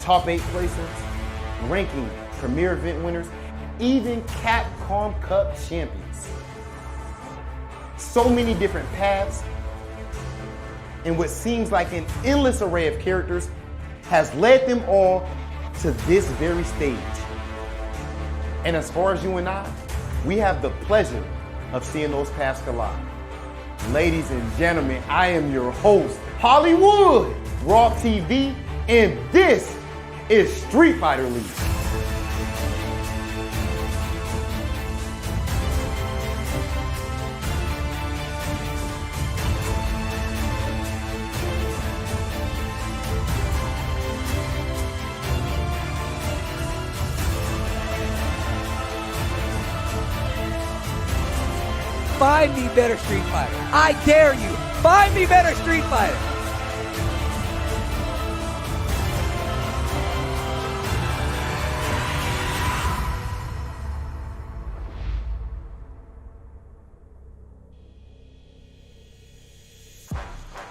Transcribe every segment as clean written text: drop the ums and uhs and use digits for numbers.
top 8 placements, ranking premier event winners, even Capcom Cup champions. So many different paths, and what seems like an endless array of characters has led them all to this very stage. And as far as you and I, we have the pleasure of seeing those paths collide. Ladies and gentlemen, I am your host, Hollywood, Raw TV, and this is Street Fighter League. Find me better Street Fighter. I dare you. Find me better Street Fighter.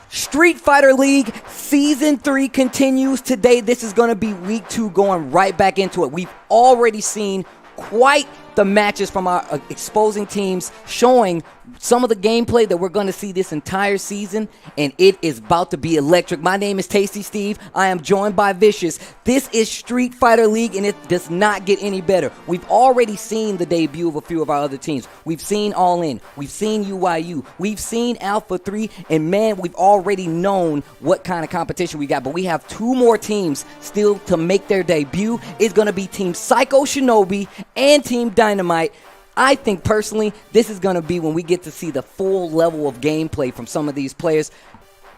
Street Fighter League Season 3 continues today. This is going to be week 2, going right back into it. We've already seen quite the matches from our exposing teams, showing some of the gameplay that we're going to see this entire season, and it is about to be electric. My name is Tasty Steve. I am joined by Vicious. This is Street Fighter League, and it does not get any better. We've already seen the debut of a few of our other teams. We've seen All In. We've seen UYU. We've seen Alpha 3, and man, we've already known what kind of competition we got, but we have 2 more teams still to make their debut. It's going to be Team Psycho Shinobi and Team Dynamite. I think personally, this is going to be when we get to see the full level of gameplay from some of these players.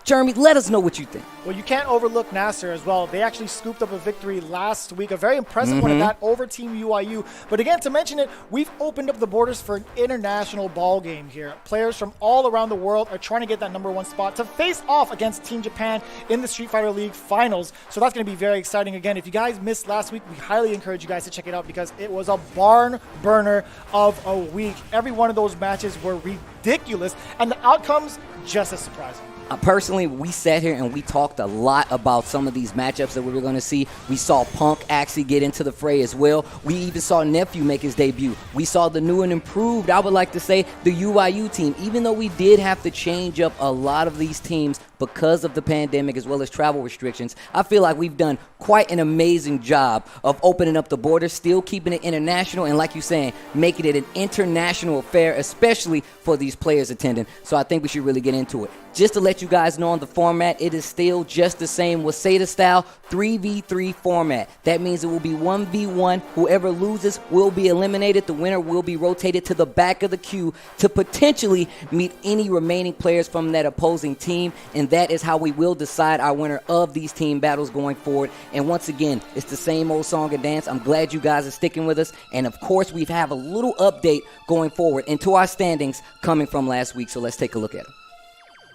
Jeremy, let us know what you think. Well, you can't overlook NASR as well. They actually scooped up a victory last week, a very impressive one at that over Team UIU. But again, to mention it, we've opened up the borders for an international ball game here. Players from all around the world are trying to get that #1 spot to face off against Team Japan in the Street Fighter League finals. So that's going to be very exciting. Again, if you guys missed last week, we highly encourage you guys to check it out because it was a barn burner of a week. Every one of those matches were ridiculous, and the outcomes just as surprising. Personally, we sat here and we talked a lot about some of these matchups that we were going to see. We saw Punk actually get into the fray as well. We even saw Nephew make his debut. We saw the new and improved, I would like to say, the UIU team. Even though we did have to change up a lot of these teams because of the pandemic as well as travel restrictions, I feel like we've done quite an amazing job of opening up the border, still keeping it international, and like you're saying, making it an international affair, especially for these players attending. So I think we should really get into it. Just to let you guys know on the format, it is still just the same Waseda style 3v3 format. That means it will be 1v1. Whoever loses will be eliminated. The winner will be rotated to the back of the queue to potentially meet any remaining players from that opposing team, and that is how we will decide our winner of these team battles going forward. And once again, it's the same old song and dance. I'm glad you guys are sticking with us, and of course we have a little update going forward into our standings coming from last week, so let's take a look at it.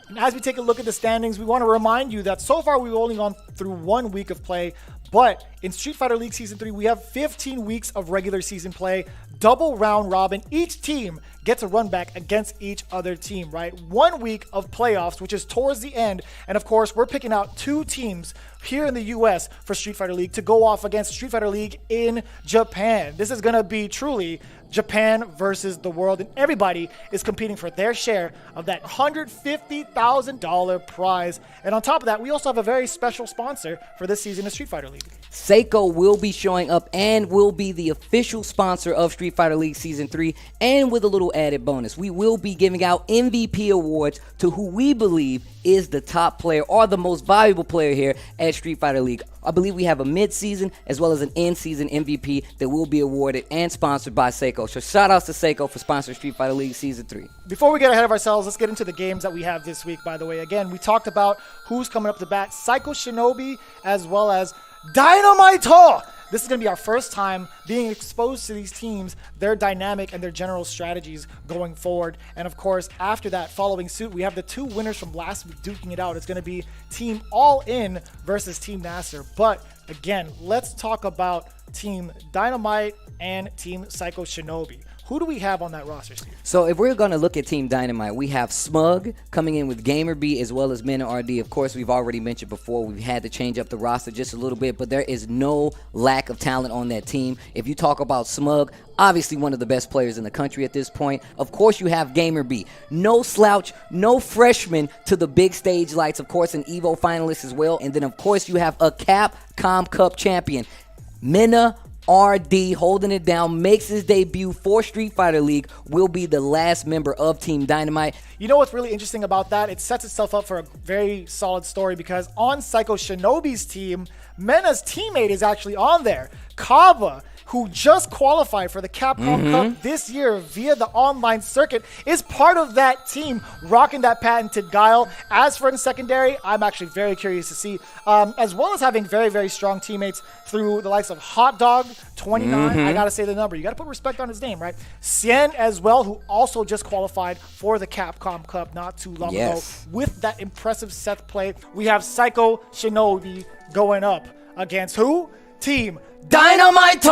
And as we take a look at the standings, we want to remind you that so far we've only gone through 1 week of play, but in Street Fighter League Season 3, we have 15 weeks of regular season play, double round robin. Each team gets a run back against each other team, right? 1 week of playoffs, which is towards the end. And of course, we're picking out 2 teams here in the US for Street Fighter League to go off against Street Fighter League in Japan. This is going to be truly Japan versus the world, and everybody is competing for their share of that $150,000 prize. And on top of that, we also have a very special sponsor for this season of Street Fighter League. Seiko will be showing up and will be the official sponsor of Street Fighter League Season 3, and with a little added bonus, we will be giving out MVP awards to who we believe is the top player or the most valuable player here at Street Fighter League. I believe we have a mid-season as well as an end-season MVP that will be awarded and sponsored by Seiko. So shout outs to Seiko for sponsoring Street Fighter League Season 3. Before we get ahead of ourselves, let's get into the games that we have this week, by the way. Again, we talked about who's coming up to bat, Psycho Shinobi as well as Dynamite. This is going to be our first time being exposed to these teams, their dynamic and their general strategies going forward. And of course, after that, following suit, we have the 2 winners from last week duking it out. It's going to be Team All In versus Team NASR. But again, let's talk about Team Dynamite and Team Psycho Shinobi. Who do we have on that roster, Steve? So if we're going to look at Team Dynamite, we have Smug coming in with Gamerby as well as Mena RD. Of course, we've already mentioned before, we've had to change up the roster just a little bit, but there is no lack of talent on that team. If you talk about Smug, obviously one of the best players in the country at this point. Of course, you have Gamerby. No slouch, no freshman to the big stage lights. Of course, an EVO finalist as well. And then, of course, you have a Capcom Cup champion, Mena RD, holding it down, makes his debut for Street Fighter League, will be the last member of Team Dynamite. You know what's really interesting about that? It sets itself up for a very solid story because on Psycho Shinobi's team, Mena's teammate is actually on there, Caba, who just qualified for the Capcom Cup this year via the online circuit, is part of that team, rocking that patented guile. As for in secondary, I'm actually very curious to see, as well as having very, very strong teammates through the likes of Hot Dog 29. I gotta say the number. You gotta put respect on his name, right? Xian as well, who also just qualified for the Capcom Cup not too long ago with that impressive Seth play. We have Psycho Shinobi going up against who? Team Dynamite!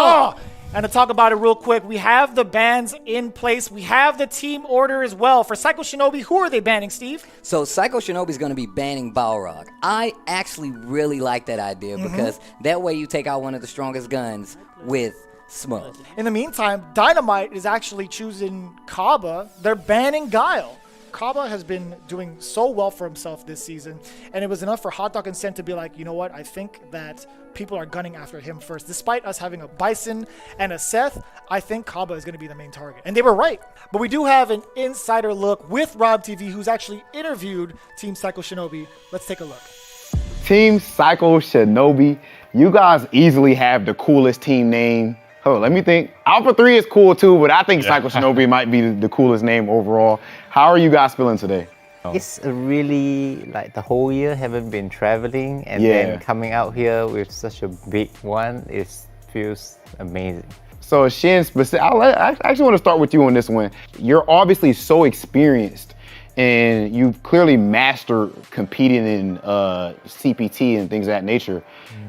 And to talk about it real quick, we have the bans in place. We have the team order as well. For Psycho Shinobi, who are they banning, Steve? So Psycho Shinobi is going to be banning Balrog. I actually really like that idea because that way you take out one of the strongest guns with Smug. In the meantime, Dynamite is actually choosing Caba. They're banning Guile. Caba has been doing so well for himself this season, and it was enough for Hot Dog and Sen to be like, you know what, I think that people are gunning after him first. Despite us having a Bison and a Seth, I think Caba is going to be the main target. And they were right. But we do have an insider look with Rob TV, who's actually interviewed Team Psycho Shinobi. Let's take a look. Team Psycho Shinobi, you guys easily have the coolest team name. Oh, let me think. Alpha 3 is cool too, but I think Psycho Shinobi might be the coolest name overall. How are you guys feeling today? It's really like the whole year haven't been traveling, and then coming out here with such a big one, it feels amazing. So Xian, I actually want to start with you on this one. You're obviously so experienced, and you've clearly mastered competing in CPT and things of that nature.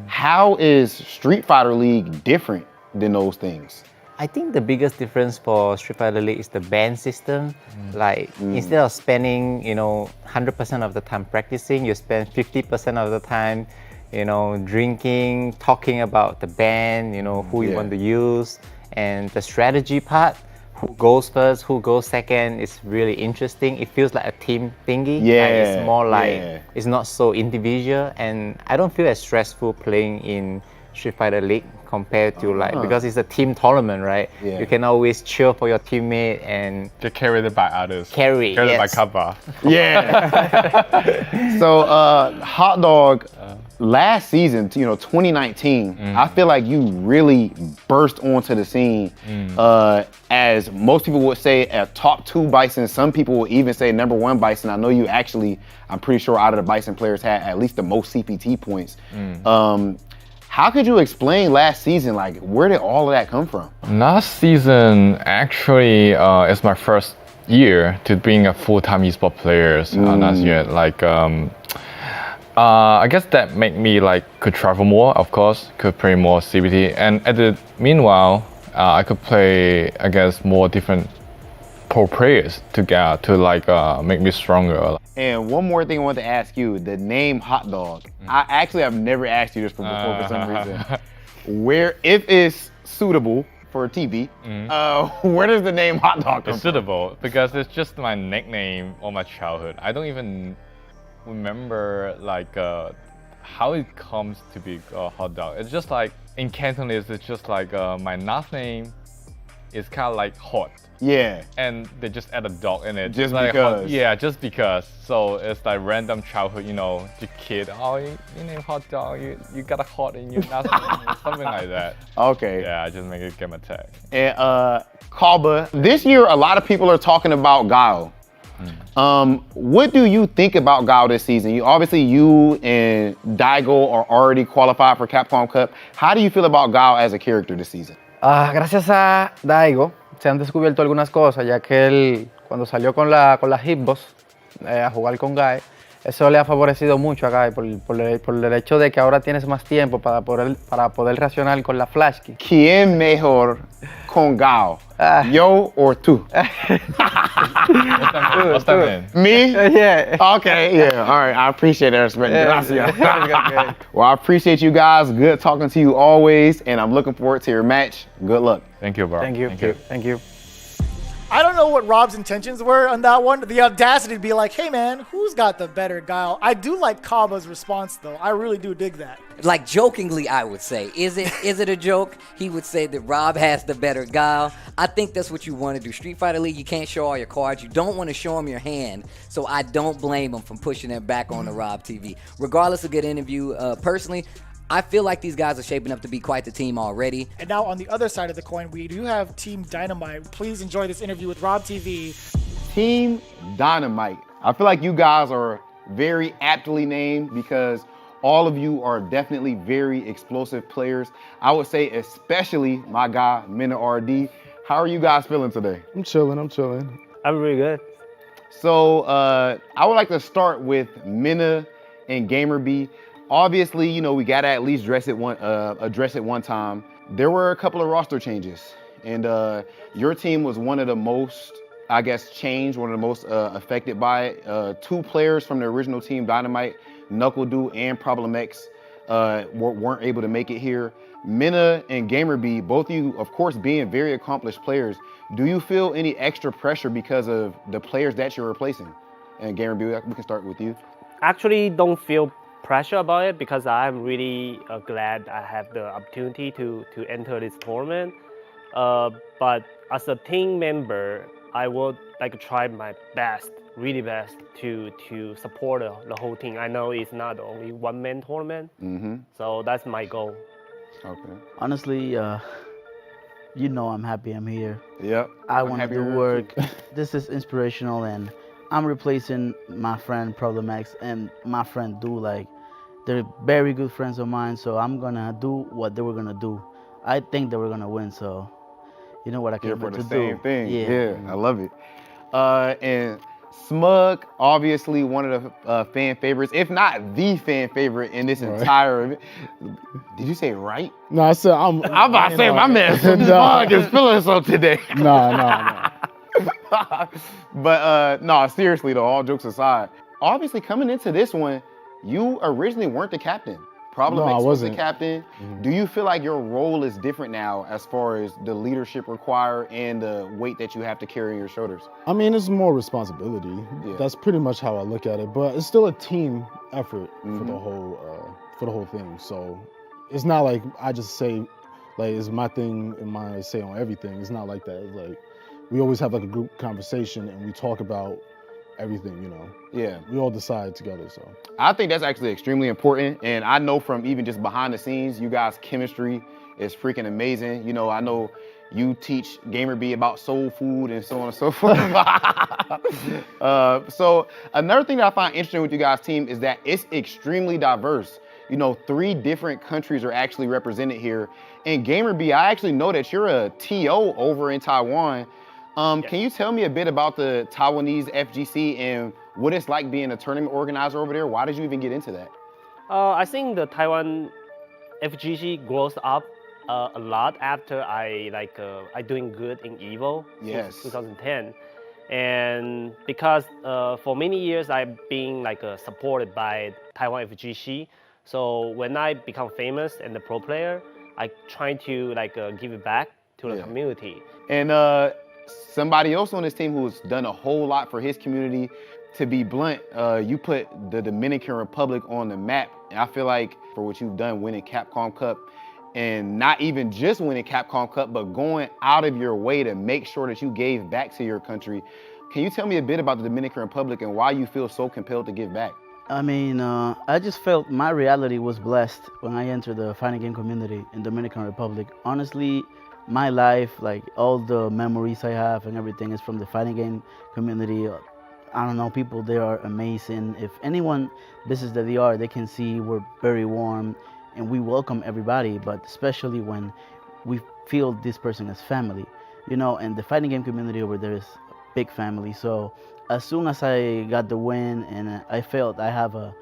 How is Street Fighter League different than those things? I think the biggest difference for Street Fighter League is the ban system. Like instead of spending, 100% of the time practicing, you spend 50% of the time, drinking, talking about the ban, who you want to use, and the strategy part. Who goes first, who goes second is really interesting. It feels like a team thingy. It's more like it's not so individual, and I don't feel as stressful playing in Street Fighter League compared to because it's a team tournament, right? You can always cheer for your teammate and get carried by others. Carried by Caba. So Hot Dog, last season, 2019, I feel like you really burst onto the scene as most people would say a top 2 Bison. Some people will even say number 1 Bison. I know you actually, I'm pretty sure out of the Bison players had at least the most CPT points. How could you explain last season? Like, where did all of that come from? Last season actually is my first year to being a full-time esports player last year. Like, I guess that made me could travel more, of course, could play more CBT, and at the meanwhile, I could play against more different pro players to make me stronger. And one more thing I want to ask you, the name Hot Dog. I actually have never asked you this before for some reason. Where, if it's suitable for TV, where does the name Hot Dog come from? It's suitable because it's just my nickname all my childhood. I don't even remember how it comes to be Hot Dog. It's just like in Cantonese, it's just like my last name is kind of like hot. Yeah. And they just add a dog in it. Just because. Just because. So it's like random childhood, the kid, you name Hot Dog, you got a hot in your last name, something like that. Okay. Yeah, I just make it gamer tag. And Caba, this year a lot of people are talking about Guile. What do you think about Guile this season? You and Daigo are already qualified for Capcom Cup. How do you feel about Guile as a character this season? Gracias a Daigo se han descubierto algunas cosas, ya que él cuando salió con la Hitbox a jugar con Guy, eso le ha favorecido mucho acá por el hecho de que ahora tienes más tiempo para poder reaccionar con la flash key. ¿Quién mejor con Gao? Yo or tú? What's that mean? Me? Yeah. Okay, yeah. All right, I appreciate it. Gracias. Okay. Well, I appreciate you guys. Good talking to you always, and I'm looking forward to your match. Good luck. Thank you, bro. Thank you. Thank you. I don't know what Rob's intentions were on that one. The audacity to be like, hey man, who's got the better guile? I do like Caba's response though. I really do dig that. Like jokingly, I would say, is it a joke? He would say that Rob has the better guile. I think that's what you want to do. Street Fighter League, you can't show all your cards. You don't want to show him your hand. So I don't blame him from pushing it back on the Rob TV. Regardless of good interview, personally, I feel like these guys are shaping up to be quite the team already. And now on the other side of the coin, we do have Team Dynamite. Please enjoy this interview with Rob TV. Team Dynamite. I feel like you guys are very aptly named because all of you are definitely very explosive players. I would say especially my guy, Mina RD. How are you guys feeling today? I'm chilling. I'm really good. So I would like to start with Mina and GamerB. Obviously, you know, we gotta at least address it one time. There were a couple of roster changes, and your team was one of the most, I guess, changed, one of the most affected by it. Two players from the original team, Dynamite, Knuckle and Problem X, weren't able to make it here. Mina and GamerB, both of you, of course, being very accomplished players, do you feel any extra pressure because of the players that you're replacing? And GamerB, we can start with you. Actually, don't feel pressure about it because I'm really glad I have the opportunity to enter this tournament. But as a team member, I would like try my best, really best, to support the whole team. I know it's not only one-man tournament, so that's my goal. Okay. Honestly, you know I'm happy I'm here. Yep. I want to do work. This is inspirational, and I'm replacing my friend Problem X and my friend Do. Like, they're very good friends of mine, so I'm gonna do what they were gonna do. I think they were gonna win, so you know what I came for here the to same do. thing. Yeah. Yeah, I love it. And Smug, obviously one of the fan favorites, if not the fan favorite in this entire event. Did you say right? No, I said I'm about to say my man Smug is feeling so today. No. But no, seriously though, all jokes aside, obviously coming into this one, you originally weren't the captain. Problem X was the captain. Do you feel like your role is different now as far as the leadership required and the weight that you have to carry on your shoulders? I mean, it's more responsibility. Yeah. That's pretty much how I look at it. But it's still a team effort for the whole thing. So it's not like I just say, like, it's my thing and my say on everything. It's not like that. It's like we always have like a group conversation and we talk about everything, you know. Yeah. We all decide together, so. I think that's actually extremely important. And I know from even just behind the scenes, you guys' chemistry is freaking amazing. You know, I know you teach GamerB about soul food and so on and so forth. So another thing that I find interesting with you guys' team is that it's extremely diverse. You know, 3 different countries are actually represented here. And GamerB, I actually know that you're a TO over in Taiwan. Can you tell me a bit about the Taiwanese FGC and what it's like being a tournament organizer over there? Why did you even get into that? I think the Taiwan FGC grows up a lot after I doing good in Evo since 2010, and because for many years I've been supported by Taiwan FGC. So when I become famous and the pro player, I try to give it back to the community. And somebody else on this team who's done a whole lot for his community. To be blunt, you put the Dominican Republic on the map, and I feel like for what you've done winning Capcom Cup, and not even just winning Capcom Cup, but going out of your way to make sure that you gave back to your country. Can you tell me a bit about the Dominican Republic and why you feel so compelled to give back? I mean, I just felt my reality was blessed when I entered the fighting game community in Dominican Republic. Honestly, my life, like all the memories I have and everything is from the fighting game community. I don't know, people there are amazing. If anyone visits the DR, they can see we're very warm and we welcome everybody, but especially when we feel this person as family, you know, and the fighting game community over there is big family. So as soon as I got the win and I felt I have a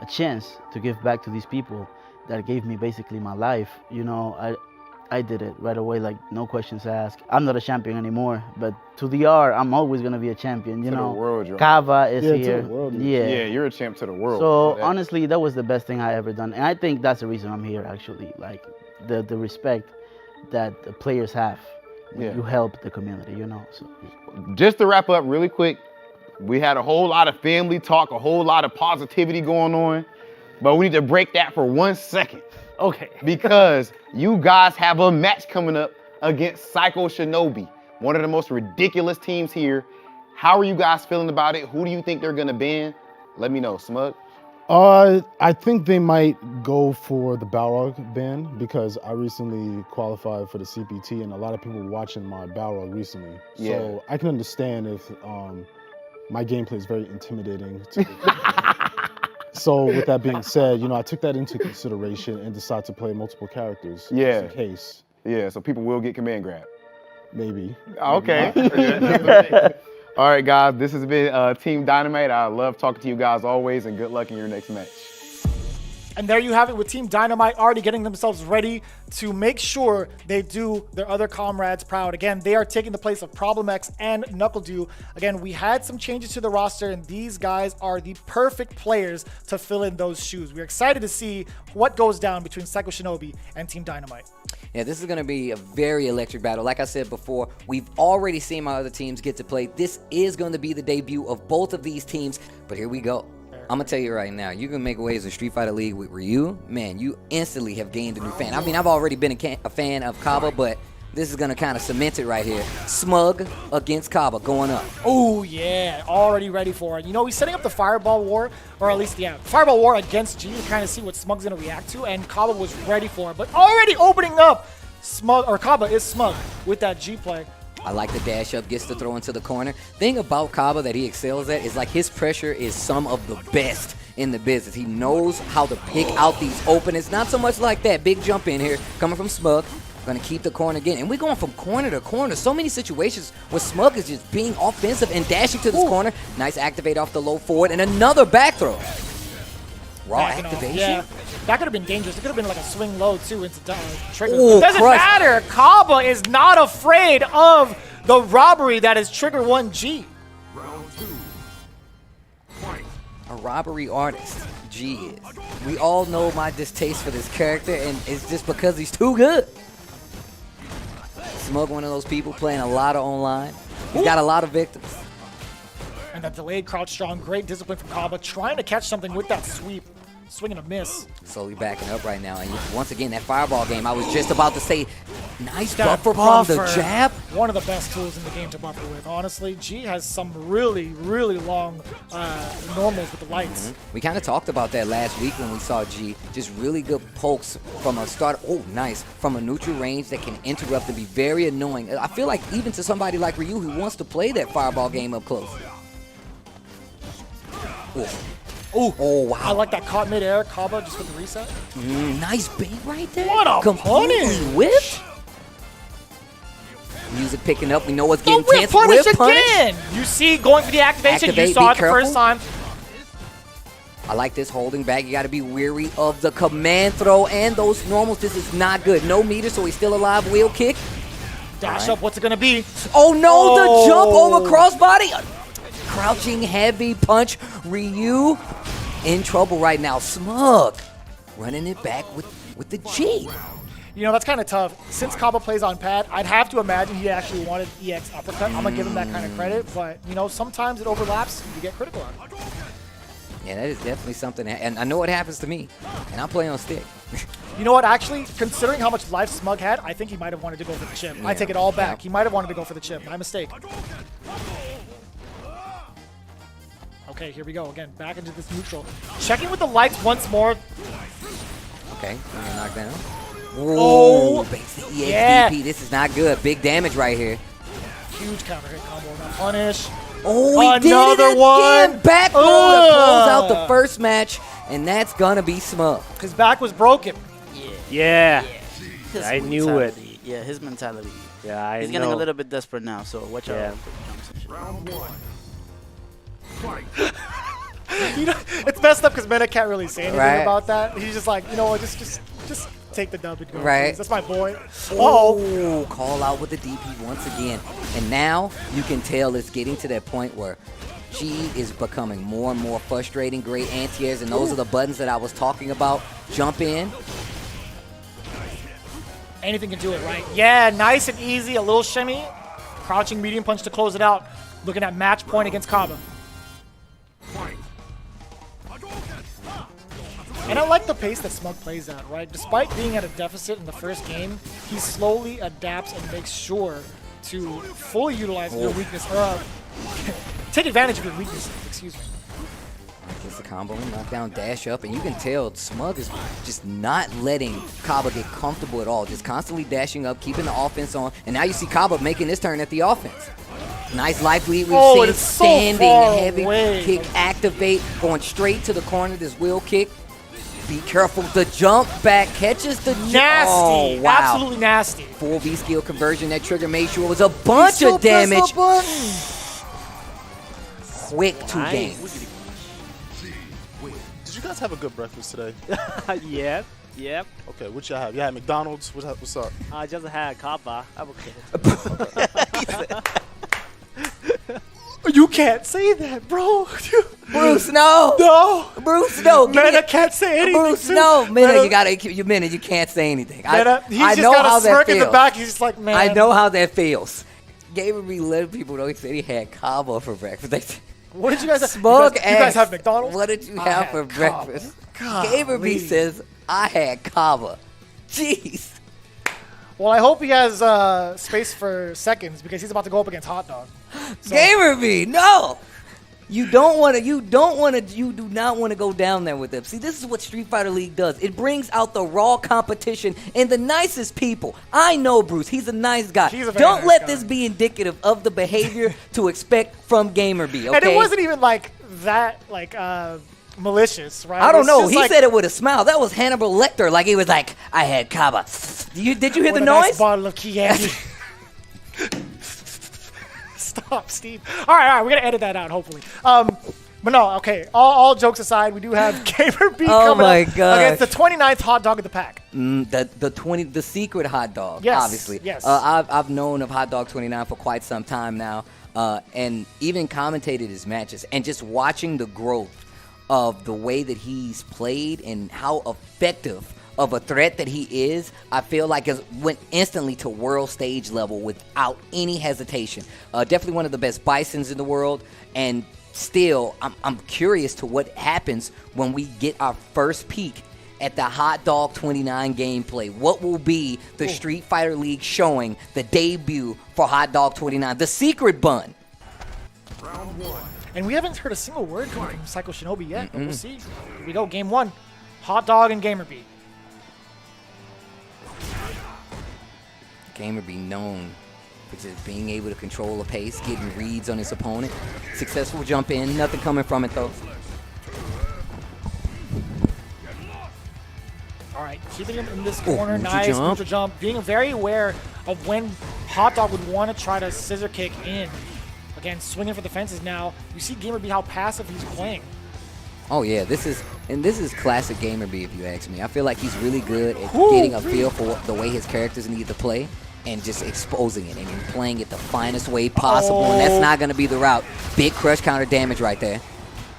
chance to give back to these people that gave me basically my life, you know, I did it right away, like no questions asked. I'm not a champion anymore, but to the R, I'm always gonna be a champion. You know, the world, you're Caba is here. To the world, yeah, you're a champ to the world. So honestly, that was the best thing I ever done, and I think that's the reason I'm here. Actually, like the respect that the players have when you help the community. You know. So just to wrap up really quick, we had a whole lot of family talk, a whole lot of positivity going on, but we need to break that for 1 second. Okay. Because you guys have a match coming up against Psycho Shinobi, one of the most ridiculous teams here. How are you guys feeling about it? Who do you think they're gonna ban? Let me know, Smug. I think they might go for the Balrog ban because I recently qualified for the CPT and a lot of people were watching my Balrog recently. Yeah. So I can understand if my gameplay is very intimidating. So with that being said, you know, I took that into consideration and decided to play multiple characters just in case. Yeah, so people will get command grab. Maybe. Okay. All right, guys, this has been Team Dynamite. I love talking to you guys always, and good luck in your next match. And there you have it with Team Dynamite already getting themselves ready to make sure they do their other comrades proud. Again, they are taking the place of Problem X and NuckleDew. Again, we had some changes to the roster, and these guys are the perfect players to fill in those shoes. We're excited to see what goes down between Psycho Shinobi and Team Dynamite. Yeah, this is going to be a very electric battle. Like I said before, we've already seen my other teams get to play. This is going to be the debut of both of these teams, but here we go. I'm going to tell you right now, you can make waves in Street Fighter League with Ryu, man, you instantly have gained a new fan. I mean, I've already been a fan of Caba, but this is going to kind of cement it right here. Smug against Caba going up. Oh, yeah, already ready for it. You know, he's setting up the Fireball War, or at least, Fireball War against G to kind of see what Smug's going to react to, and Caba was ready for it. But already opening up, Caba is Smug with that G play. I like the dash up, gets to throw into the corner. Thing about Caba that he excels at is like his pressure is some of the best in the business. He knows how to pick out these openings. Not so much like that big jump in here coming from Smug. Gonna keep the corner again. And we're going from corner to corner. So many situations where Smug is just being offensive and dashing to this corner. Nice activate off the low forward and another back throw. Raw activation? Yeah, that could have been dangerous. It could have been like a swing low too into trigger. Ooh, It doesn't matter. Caba is not afraid of the robbery that is trigger 1G. A robbery artist, G is. We all know my distaste for this character, and it's just because he's too good. Smug, one of those people playing a lot of online. He's got a lot of victims. And that delayed crouch strong, great discipline from Caba, trying to catch something with that sweep. Swing and a miss. Slowly backing up right now. And once again, that fireball game, I was just about to say, nice That buffer from the jab. One of the best tools in the game to buffer with, honestly. G has some really, really long normals with the lights. We kind of talked about that last week when we saw G. Just really good pokes from a start. Oh, nice. From a neutral range that can interrupt and be very annoying. I feel like even to somebody like Ryu who wants to play that fireball game up close. Ooh. Oh, wow. I like that caught midair, Caba just with the reset. Nice bait right there. What a completely punish. whipped. Music picking up. We know what's getting The whip tense. punish Whip punish. again. You see, going for the activation. Activate, you saw be it the careful. first time. I like this holding back. You got to be weary of the command throw and those normals. This is not good. No meter, so he's still alive. Wheel kick. Dash up. What's it going to be? Oh, no. The jump over crossbody. Crouching heavy punch. Ryu in trouble right now. Smug running it back with the G. You know, that's kind of tough. Since Caba plays on pad, I'd have to imagine he actually wanted EX uppercut. I'm going to give him that kind of credit. But, you know, sometimes it overlaps. You get critical on it. Yeah, that is definitely something. And I know it happens to me. And I play on stick. You know what? Actually, considering how much life Smug had, I think he might have wanted to go for the chip. I take it all back. He might have wanted to go for the chip. My mistake. Okay, here we go again. Back into this neutral. Checking with the lights once more. Okay, knockdown. Oh, base the EXDP. yeah. This is not good. Big damage right here. Huge counter hit combo. Now punish. Oh, he Another did it one. again. Back roll to close out the first match, and that's gonna be Smug. His back was broken. Yeah. His I knew it. mentality. Yeah, his mentality. Yeah, I He's know. getting a little bit desperate now, so watch out for the jumps and shit. You know, it's messed up because Meta can't really say anything Right. about that. He's just like, you know what, just take the dub and go. Right. Please. That's my boy. Oh, call out with the DP once again. And now you can tell it's getting to that point where G is becoming more and more frustrating. Great anti-airs, and those are the buttons that I was talking about. Jump in. Anything can do it, right? Yeah, nice and easy. A little shimmy. Crouching medium punch to close it out. Looking at match point against Caba. And I like the pace that Smug plays at, right? Despite being at a deficit in the first game, he slowly adapts and makes sure to fully utilize your weakness, or take advantage of your weakness, excuse me. Gets the combo, knockdown, dash up, and you can tell Smug is just not letting Caba get comfortable at all. Just constantly dashing up, keeping the offense on, and now you see Caba making his turn at the offense. Nice life lead. We've seen it's so standing far heavy away. kick activate, going straight to the corner. This wheel kick. Be careful. The jump back catches the Nasty. Oh, wow. Absolutely nasty. Full V skill conversion. That trigger made sure it was a bunch of damage. Quick to game. Did you guys have a good breakfast today? Yep. Okay, what y'all have? You had McDonald's? What's up? I just had Caba. I'm okay. You can't say that, bro. Bruce, no. No. Bruce, no. Meta can't say anything. Bruce, too. no. Meta, you gotta keep your minute. You can't say anything. Meta, he's I just know got how a that smirk in the feels. back. He's just like, man. I know how that feels. Gabriel let people know he said he had Caba for breakfast. What did you guys have? Smug You guys have asked, McDonald's? What did you I have had for Caba. breakfast? Golly. Gabriel says, I had Caba. Jeez. Well, I hope he has space for seconds because he's about to go up against Hot Dog. So, Gamerby, no. You do not want to go down there with them. See, this is what Street Fighter League does. It brings out the raw competition and the nicest people. I know Bruce, he's a nice guy. He's a very Don't nice let guy. this be indicative of the behavior to expect from Gamerby, okay? And it wasn't even like that, malicious, right? I It don't was know. just He like, said it with a smile. That was Hannibal Lecter. Like he was like, I had Caba. Did you hear the with a nice noise? bottle of Chianti. Stop, Steve. All right, we're gonna edit that out, hopefully. But no, okay. All jokes aside, we do have Gamerby coming my up gosh. against the 29th hot dog of the pack. The secret hot dog, Yes, obviously. yes. I've known of Hot Dog 29 for quite some time now, and even commentated his matches, and just watching the growth of the way that he's played and how effective of a threat that he is, I feel like it went instantly to world stage level without any hesitation. Definitely one of the best Bisons in the world, and still, I'm curious to what happens when we get our first peek at the Hot Dog 29 gameplay. What will be the Street Fighter League showing the debut for Hot Dog 29, the secret bun? And we haven't heard a single word coming from Psycho Shinobi yet, but we'll see. Here we go, game one. Hot Dog and Gamerby. Gamerby known for just being able to control the pace, getting reads on his opponent. Successful jump in, nothing coming from it though. All right, keeping him in this corner. neutral Nice jump. neutral jump. Being very aware of when Hot Dog would want to try to scissor kick in. Again, swinging for the fences now. You see Gamerby how passive he's playing. Oh yeah, this is classic Gamerby if you ask me. I feel like he's really good at getting a feel for the way his characters need to play and just exposing it and playing it the finest way possible, and that's not going to be the route. Big crush counter damage right there.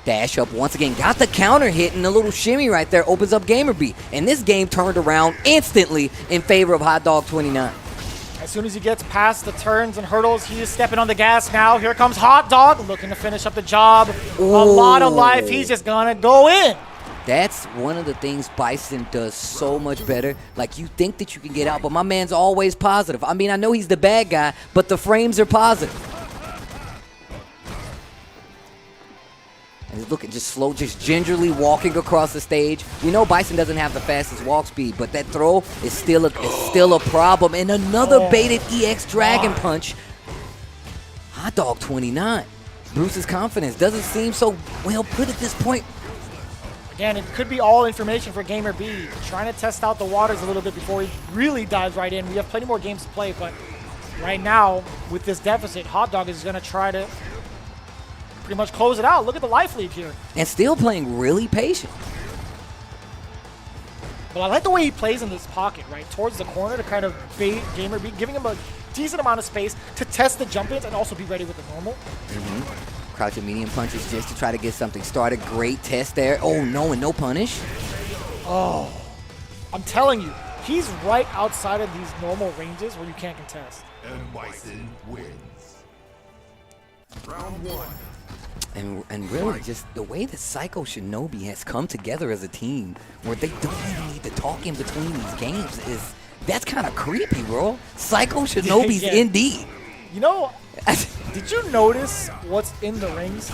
Dash up once again, got the counter hit, and a little shimmy right there opens up Gamerby. And this game turned around instantly in favor of Hot Dog 29. As soon as he gets past the turns and hurdles, he is stepping on the gas now. Here comes Hot Dog, looking to finish up the job. A lot of life. He's just going to go in. That's one of the things Bison does so much better. Like, you think that you can get out, but my man's always positive. I mean, I know he's the bad guy, but the frames are positive. And he's looking just slow, just gingerly walking across the stage. We know Bison doesn't have the fastest walk speed, but that throw is still a problem. And another baited EX Dragon Punch. Hot Dog 29. Bruce's confidence doesn't seem so well put at this point. Again, it could be all information for Gamerby, trying to test out the waters a little bit before he really dives right in. We have plenty more games to play, but right now, with this deficit, Hot Dog is going to try to pretty much close it out. Look at the life lead here. And still playing really patient. But I like the way he plays in this pocket, right? Towards the corner to kind of bait GamerB, giving him a decent amount of space to test the jump ins and also be ready with the normal. Crouching medium punches just to try to get something started. Great test there. Oh, no, and no punish. Oh, I'm telling you, he's right outside of these normal ranges where you can't contest. And Bison wins. Round 1. And really, just the way that Psycho Shinobi has come together as a team, where they don't even need to talk in between these games, that's kind of creepy, bro. Psycho Shinobi's indeed. You know, did you notice what's in the rings?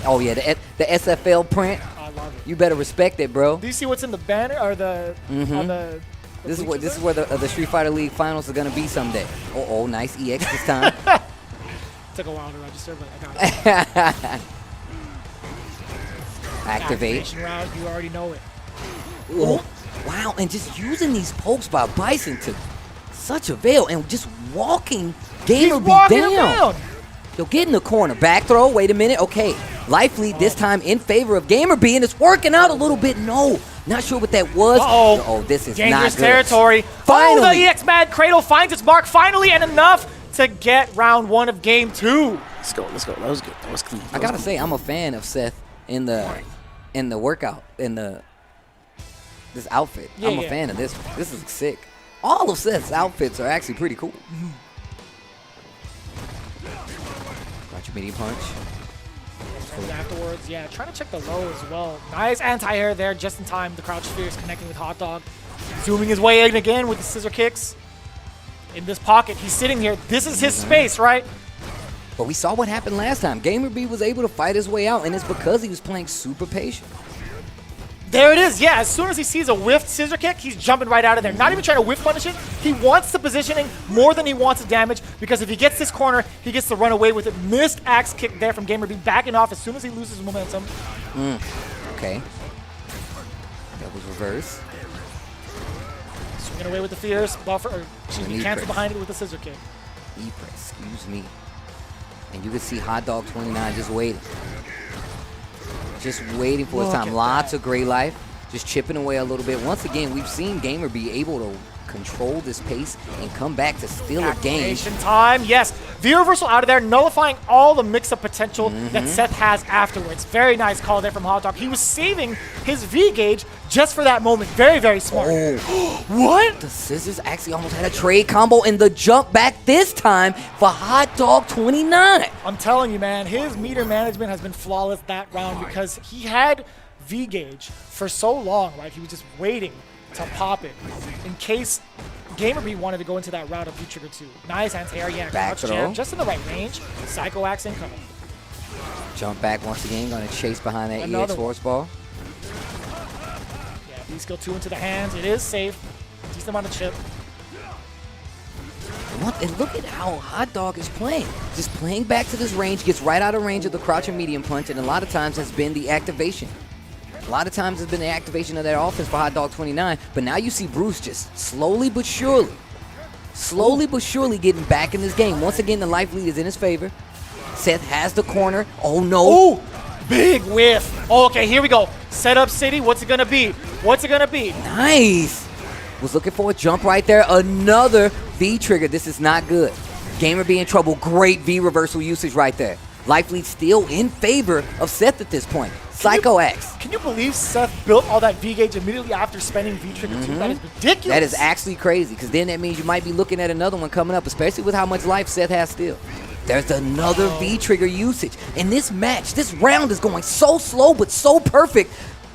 Oh yeah, the SFL print. I love it. You better respect it, bro. Do you see what's in the banner or the on the? This is where the Street Fighter League finals are gonna be someday. Oh, nice EX this time. Took a while to register, but I got it. Activate. Activation round, you already know it. Oh, wow, and just using these pokes by Bison to such avail and just walking GamerB down. Yo, get in the corner. Back throw. Wait a minute. Okay. Life lead this time in favor of GamerB, and it's working out a little bit. No, not sure what that was. Oh, this is dangerous not good. territory. Finally. Oh, the EX Mad Cradle finds its mark finally, and enough to get round 1 of game 2. Let's go. That was good. That was clean. I gotta say, I'm a fan of Seth in the workout, this outfit. Yeah, I'm a fan of this one. This is sick. All of Seth's outfits are actually pretty cool. Got your medium punch. Afterwards, yeah, trying to check the low as well. Nice anti-air there, just in time. The crouch sphere is connecting with Hot Dog. Zooming his way in again with the scissor kicks. In this pocket, he's sitting here. This is his space, right? But we saw what happened last time. GamerB was able to fight his way out, and it's because he was playing super patient. There it is, yeah. As soon as he sees a whiffed scissor kick, he's jumping right out of there. Not even trying to whiff punish it. He wants the positioning more than he wants the damage, because if he gets this corner, he gets to run away with it. Missed axe kick there from GamerB, backing off as soon as he loses momentum. Okay. That was reverse. Swinging away with the fierce buffer, or excuse me, cancel behind it with the scissor kick. E-press, excuse me. And you can see Hot Dog 29 just waiting. Just waiting for his time. Lots of gray life. Just chipping away a little bit. Once again, we've seen GamerB able to control this pace and come back to steal a game. Activation time, yes. V-reversal out of there, nullifying all the mix-up potential that Seth has afterwards. Very nice call there from Hot Dog. He was saving his V-gauge just for that moment. Very, very smart. Oh. What? The scissors actually almost had a trade combo in the jump back this time for Hot Dog 29. I'm telling you, man, his meter management has been flawless that round because he had V-gauge for so long, right? He was just waiting to pop it in case GamerB wanted to go into that route of V-Trigger 2. Nice anti-air, yeah, back crouch jam, just in the right range. Psycho axe incoming. Jump back once again, gonna chase behind that Another EX force ball. Yeah, B-skill 2 into the hands. It is safe. Decent amount of chip. And look at how Hot Dog is playing. Just playing back to this range, gets right out of range of the crouch and medium punch, and a lot of times has been the activation. A lot of times it's been the activation of that offense for Hot Dog 29, but now you see Bruce just slowly but surely getting back in this game. Once again, the life lead is in his favor. Seth has the corner. Oh, no. Ooh, big whiff. Oh, okay, here we go. Setup City, what's it going to be? What's it going to be? Nice. Was looking for a jump right there. Another V-trigger. This is not good. GamerB in trouble. Great V-reversal usage right there. Life lead still in favor of Seth at this point. Psycho X. Can you believe Seth built all that V-gauge immediately after spending V-Trigger 2? That is ridiculous. That is actually crazy, because then that means you might be looking at another one coming up, especially with how much life Seth has still. There's another V-Trigger usage. In this match, this round is going so slow but so perfect.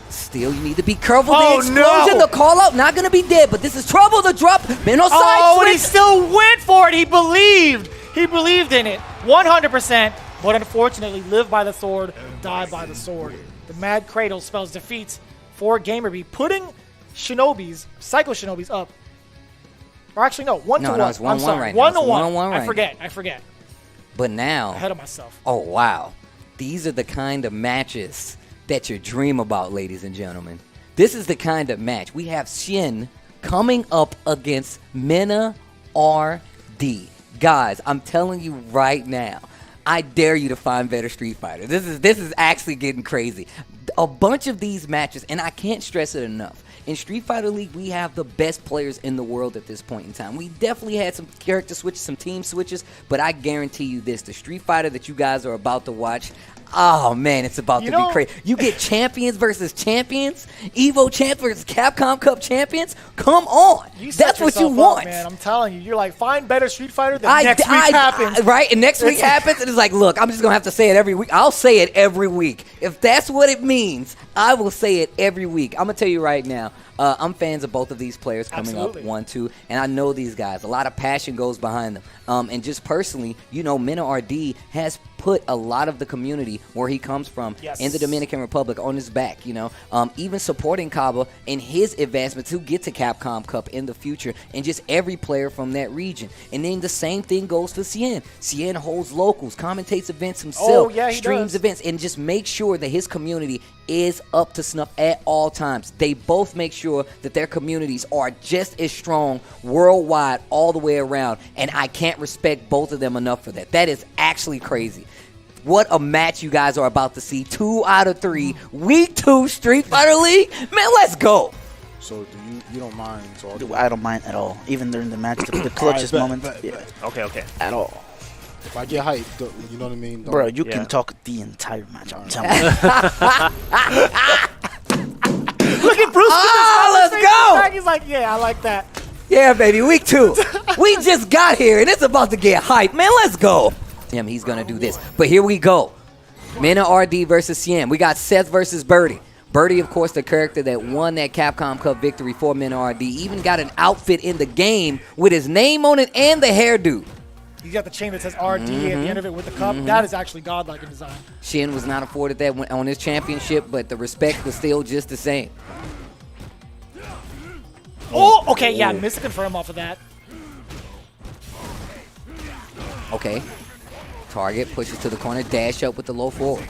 Still, you need to be careful. The explosion, the call out, not going to be dead, but this is trouble. The drop, Minnow side and switch. he still went for it. He believed. He believed in it 100%, but unfortunately lived by the sword, died by the sword. The Mad Cradle spells defeat for GamerB, putting Psycho Shinobis up. Or actually, no, 1-1. No, it's 1-1 I'm sorry, right now. 1-1. I forget. But now, Ahead of myself. Oh, wow. These are the kind of matches that you dream about, ladies and gentlemen. This is the kind of match. We have Xian coming up against Mena RD. Guys, I'm telling you right now, I dare you to find better Street Fighter. This is actually getting crazy. A bunch of these matches, and I can't stress it enough. In Street Fighter League, we have the best players in the world at this point in time. We definitely had some character switches, some team switches, but I guarantee you this, the Street Fighter that you guys are about to watch, oh man, it's about to be crazy. You get champions versus champions, Evo champs versus Capcom Cup champions. Come on, that's what you want, man. I'm telling you, you're like, find better Street Fighter. Then next week happens, right? And next week happens, and it's like, look, I'm just gonna have to say it every week. I'll say it every week if that's what it means. I will say it every week. I'm gonna tell you right now. I'm fans of both of these players coming up 1-2, and I know these guys. A lot of passion goes behind them. And just personally, you know, Mena RD has put a lot of the community where he comes from in the Dominican Republic on his back, you know, even supporting Caba in his advancement to get to Capcom Cup in the future, and just every player from that region. And then the same thing goes for Xian. Xian holds locals, commentates events himself, streams events, and just makes sure that his community is up to snuff at all times. They both make sure that their communities are just as strong worldwide all the way around, and I can't respect both of them enough for that. That is actually crazy. What a match you guys are about to see. 2 out of 3, Week 2 Street Fighter League. Man, let's go. So you don't mind? So Dude, I don't mind at all. Even during the match, the clutchest moment. Okay. At all. If I get hyped, you know what I mean? Bro, you can talk the entire match. I'm telling you. Look at Bruce. Let's go. He's like, yeah, I like that. Yeah, baby, Week 2. We just got here, and it's about to get hyped. Man, let's go. Damn, he's going to do this. But here we go. Mena RD versus Xian. We got Seth versus Birdie. Birdie, of course, the character that won that Capcom Cup victory for Mena RD. Even got an outfit in the game with his name on it and the hairdo. You got the chain that says RD at the end of it with the cup. That is actually godlike in design. Xian was not afforded that on his championship, but the respect was still just the same. Oh, okay, yeah, missed the confirm off of that. Okay. Target pushes to the corner, dash up with the low forward.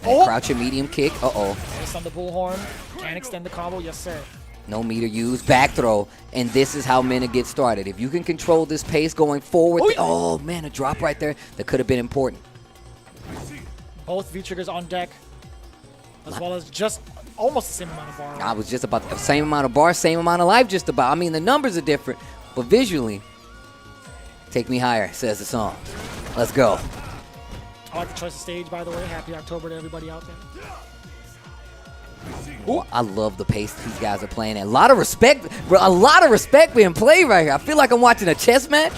Crouch a medium kick. Just on the bullhorn. Can't extend the combo. Yes, sir. No meter used, back throw, and this is how Mena gets started. If you can control this pace going forward, oh man, a drop right there that could have been important. Both V-triggers on deck, as well as just almost the same amount of bar. I was just about the same amount of bar, same amount of life just about. I mean, the numbers are different, but visually, take me higher, says the song. Let's go. I like the choice of stage, by the way. Happy October to everybody out there. Ooh, I love the pace these guys are playing at. A lot of respect being played right here. I feel like I'm watching a chess match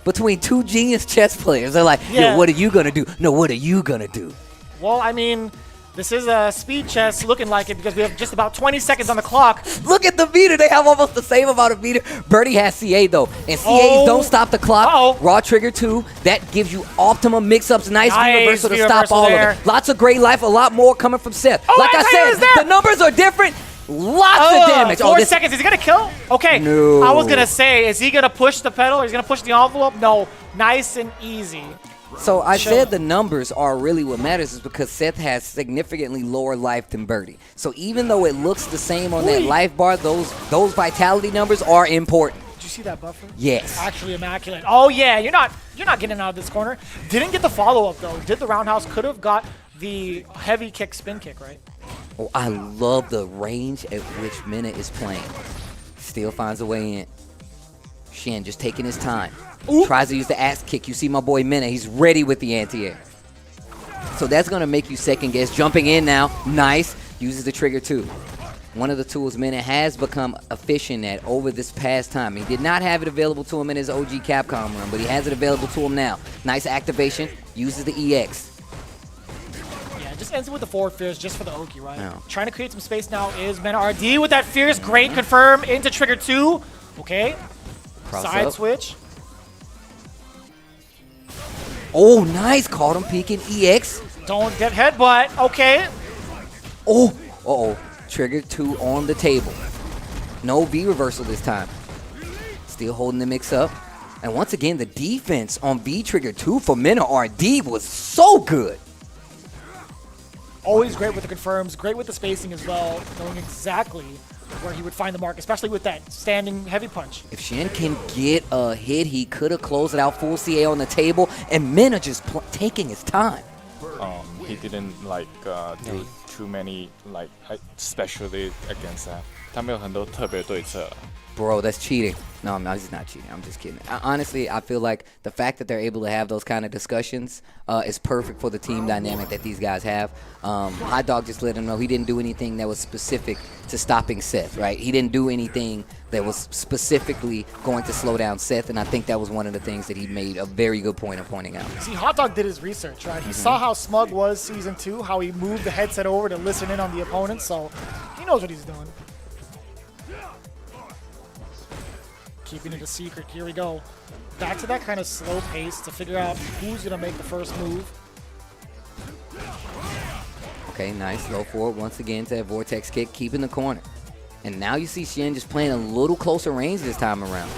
between two genius chess players. They're like, yo, what are you going to do? No, what are you going to do? Well, I mean, this is a speed chess looking like it because we have just about 20 seconds on the clock. Look at the meter. They have almost the same amount of meter. Birdie has CA, though. And CAs don't stop the clock. Raw trigger 2. That gives you optimum mix-ups. Nice V-reversal to stop all of it. Lots of great life. A lot more coming from Seth. Like I said, the numbers are different. Lots of damage. 4 seconds. Is he going to kill? Okay. No. I was going to say, is he going to push the pedal or is he going to push the envelope? No. Nice and easy. So I said the numbers are really what matters is because Seth has significantly lower life than Birdie. So even though it looks the same on that life bar, those vitality numbers are important. Did you see that buffer? Yes. Actually immaculate. Oh yeah, you're not getting out of this corner. Didn't get the follow-up though. Did the roundhouse, could have got the heavy kick, spin kick, right? Oh, I love the range at which Mena is playing. Still finds a way in. Xian just taking his time. Tries to use the axe kick. You see my boy Mena. He's ready with the anti-air. So that's going to make you second guess. Jumping in now. Nice. Uses the trigger too. One of the tools Mena has become efficient at over this past time. He did not have it available to him in his OG Capcom run, but he has it available to him now. Nice activation. Uses the EX. Yeah, just ends it with the forward fierce just for the Oki, right? No. Trying to create some space now is Mena RD with that fierce. Great confirm into trigger 2. Okay. Side switch. Oh, nice. Caught him peeking EX. Don't get headbutt. Okay. Oh, uh-oh. Trigger 2 on the table. No V reversal this time. Still holding the mix up. And once again, the defense on V trigger 2 for Mena RD was so good. Always great with the confirms. Great with the spacing as well. Knowing exactly where he would find the mark, especially with that standing heavy punch. If Xian can get a hit, he could have closed it out full CA on the table, and Mena just taking his time. He didn't like do too many like especially against that. 他没有很多特别对策。 Bro, that's cheating. No, he's not cheating. I'm just kidding. Honestly, I feel like the fact that they're able to have those kind of discussions is perfect for the team dynamic that these guys have. iDog just let him know he didn't do anything that was specific to stopping Seth, right? He didn't do anything that was specifically going to slow down Seth, and I think that was one of the things that he made a very good point of pointing out. See, Hot Dog did his research, right? He saw how Smug was Season 2, how he moved the headset over to listen in on the opponent, so he knows what he's doing. Keeping it a secret. Here we go. Back to that kind of slow pace to figure out who's going to make the first move. Okay, nice. Low forward once again to that vortex kick, keeping the corner. And now you see Xian just playing a little closer range this time around.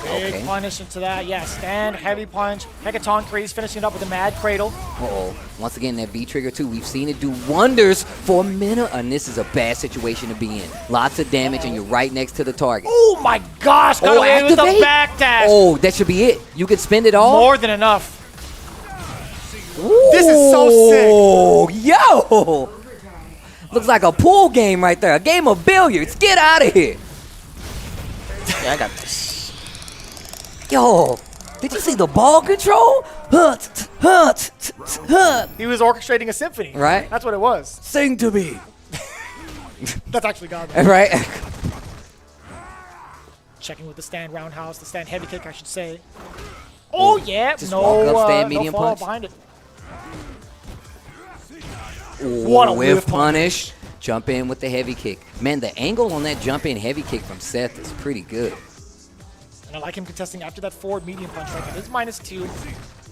Big punish into that. Yeah, stand, heavy punch. Hecaton Crease finishing it up with a mad cradle. Uh-oh. Once again, that V-trigger too. We've seen it do wonders for Mena, and this is a bad situation to be in. Lots of damage, and you're right next to the target. Oh my gosh! Got away with the backdash. Oh, that should be it. You could spend it all. More than enough. Ooh. This is so sick. Oh, yo! Looks like a pool game right there. A game of billiards. Get out of here. Yeah, I got this. Yo, did you see the ball control? He was orchestrating a symphony. Right? That's what it was. Sing to me. That's actually God. Right? Checking with the stand roundhouse, the stand heavy kick, I should say. Oh, yeah. Just no, walk up, stand medium no fall punch. behind it. What a whiff punish. Jump in with the heavy kick. Man, the angle on that jump in heavy kick from Seth is pretty good. And I like him contesting after that forward medium punch right there. This is -2.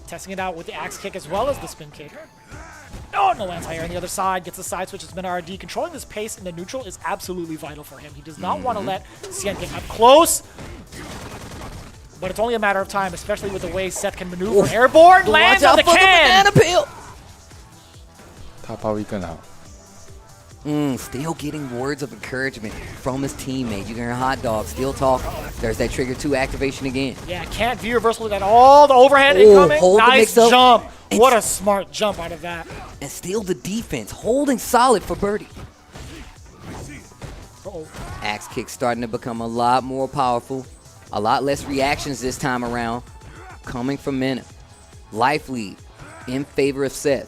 Testing it out with the axe kick as well as the spin kick. Oh, no anti-air on the other side. Gets the side switch. It's been RD. Controlling this pace in the neutral is absolutely vital for him. He does not want to let Xian get up close. But it's only a matter of time, especially with the way Seth can maneuver. Oof. Airborne lands on the can. Banana peel. 他包一更好。 Still getting words of encouragement from his teammate. You can hear Hot Dog still talking. There's that trigger 2 activation again. Yeah, can't view reversal at all. The overhand incoming. Nice jump. What a smart jump out of that. And still the defense holding solid for Birdie. Axe kick starting to become a lot more powerful. A lot less reactions this time around coming from Mena. Life lead in favor of Seth.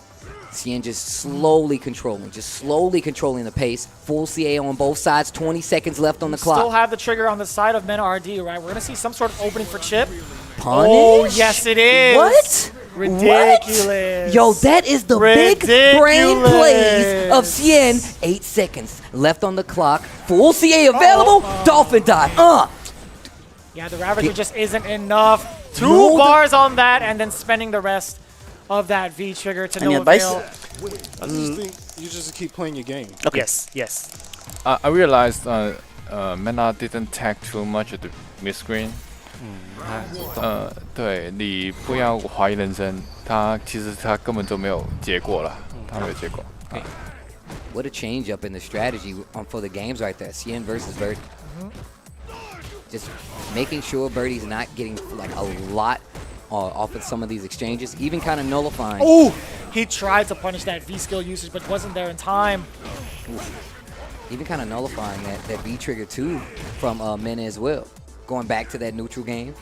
Xian just slowly controlling the pace. Full CA on both sides, 20 seconds left on the clock. Still have the trigger on the side of Mena RD, right? We're going to see some sort of opening for Chip. Punish? Oh, yes it is. What? Ridiculous. What? Yo, that is the big brain plays of Xian. 8 seconds left on the clock. Full CA available. Dolphin dive. Yeah, the Ravager just isn't enough. 2 bars on that and then spending the rest of that V trigger to no avail. I just think you just keep playing your game. Okay. Yes. I realized Mena didn't tag too much at the mid screen. 对，你不要怀疑人生，其实他根本就没有结果了，他没有结果。What a change up in the strategy for the games right there. Xian versus Birdie. Just making sure Birdie's not getting like a lot off of some of these exchanges, even kind of nullifying. Oh, he tried to punish that V skill usage, but wasn't there in time. Even kind of nullifying that V trigger too from Mena as well. Going back to that neutral game.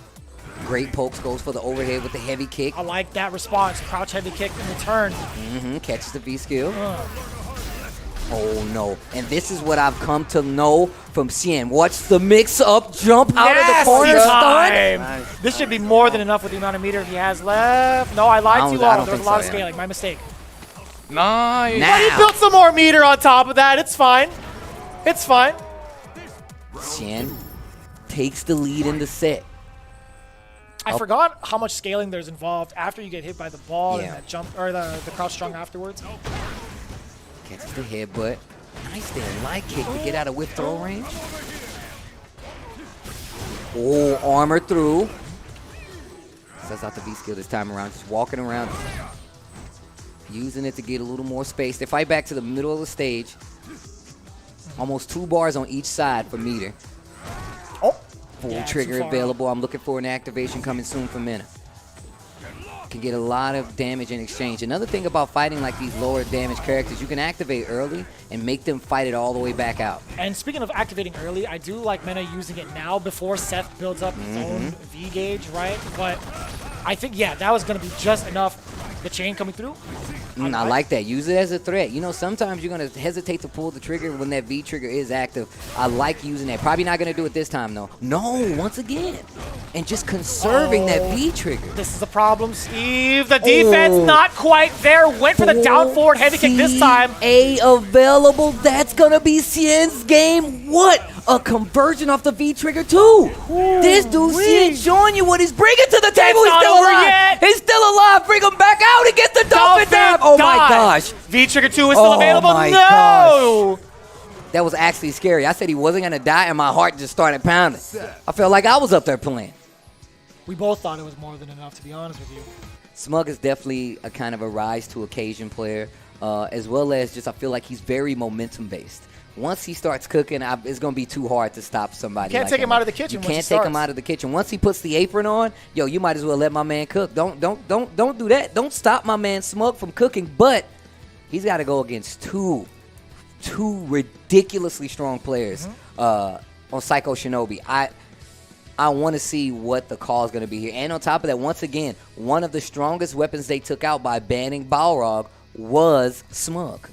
Great pokes, goes for the overhead with the heavy kick. I like that response. Crouch heavy kick in return. Catches the V skill. Oh no, and this is what I've come to know from Xian. Watch the mix-up jump out of the corner stun. Nice. This should be more than enough with the amount of meter he has left. No, I lied to you all. There's a lot of scaling. My mistake. Nice. But he built some more meter on top of that. It's fine. It's fine. Xian takes the lead in the set. I forgot how much scaling there's involved after you get hit by the ball and Yeah. that jump or the crouch strong afterwards. Catches the headbutt. Nice there, light kick to get out of whip throw range. Oh, armor through. Sets out the V skill this time around, just walking around. Using it to get a little more space. They fight back to the middle of the stage. Almost 2 bars on each side for meter. Oh, Full yeah, trigger available. I'm looking for an activation coming soon for Mina. Can get a lot of damage in exchange. Another thing about fighting like these lower damage characters, you can activate early and make them fight it all the way back out. And speaking of activating early, I do like Mena using it now before Seth builds up his own V gauge, right? But I think, yeah, that was going to be just enough. The chain coming through. I like that. Use it as a threat. You know, sometimes you're going to hesitate to pull the trigger when that V trigger is active. I like using that. Probably not going to do it this time, though. No, once again. And just conserving that V trigger. This is a problem, Steve. The defense not quite there. Went for the down forward heavy kick this time. Available. That's going to be Xian's game. What? A conversion off the V trigger, too. This dude, Xian, showing you what he's bringing to the table. He's still alive. He's still alive. Bring him back out and get the dolphin dab. Oh, my gosh. V trigger 2 is still available. My no. Gosh. That was actually scary. I said he wasn't going to die, and my heart just started pounding. I felt like I was up there playing. We both thought it was more than enough, to be honest with you. Smug is definitely a kind of a rise to occasion player, as well as just I feel like he's very momentum-based. Once he starts cooking, it's going to be too hard to stop somebody. You can't take him out of the kitchen. You can't take him out of the kitchen. Once he puts the apron on, yo, you might as well let my man cook. Don't do that. Don't stop my man Smug from cooking. But he's got to go against two ridiculously strong players on Psycho Shinobi. I want to see what the call is going to be here. And on top of that, once again, one of the strongest weapons they took out by banning Balrog was Smug.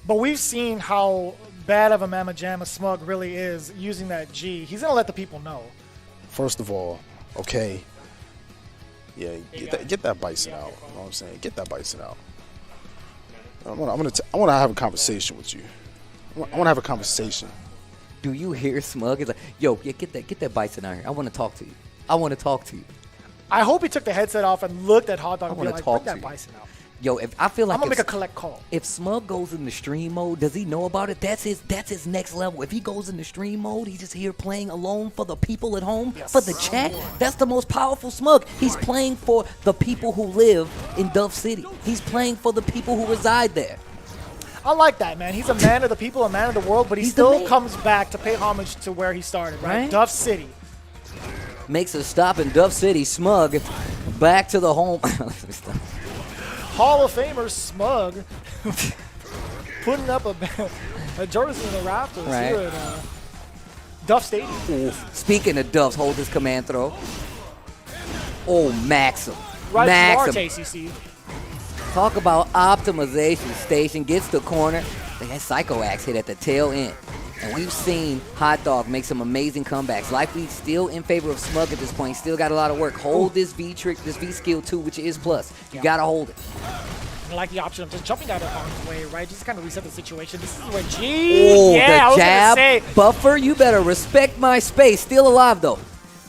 But we've seen how bad of a Mama Jamma Smug really is using that G. He's going to let the people know. First of all, okay. Yeah, get that bison out. You know what I'm saying? Get that bison out. I want to have a conversation with you. I want to have a conversation. Do you hear Smug? He's like, yo, get that bison out here. I want to talk to you. I want to talk to you. I hope he took the headset off and looked at Hot Dog and be like, bring that bison out. Yo, I feel like I'm gonna make a collect call. If Smug goes into stream mode, does he know about it? That's his next level. If he goes into stream mode, he's just here playing alone for the people at home, for the chat. That's the most powerful Smug. He's playing for the people who live in Dove City. He's playing for the people who reside there. I like that, man. He's a man of the people, a man of the world, but he still comes back to pay homage to where he started, right? Dove City. Makes a stop in Dove City. Smug back to the home. Hall of Famer Smug putting up a jersey in the rafters here at Duff Stadium. Ooh. Speaking of Duffs, hold his command throw. Oh, Maxim. Right Maxim. to ACC. Talk about optimization station. Gets the corner. That Psycho Axe hit at the tail end. And we've seen Hot Dog make some amazing comebacks. Likely still in favor of Smug at this point. Still got a lot of work. Hold this V trick, this V skill too, which is plus. You gotta hold it. I like the option of just jumping out of harm's way, right? Just kind of reset the situation. This is where Oh, yeah, the jab buffer. You better respect my space. Still alive though.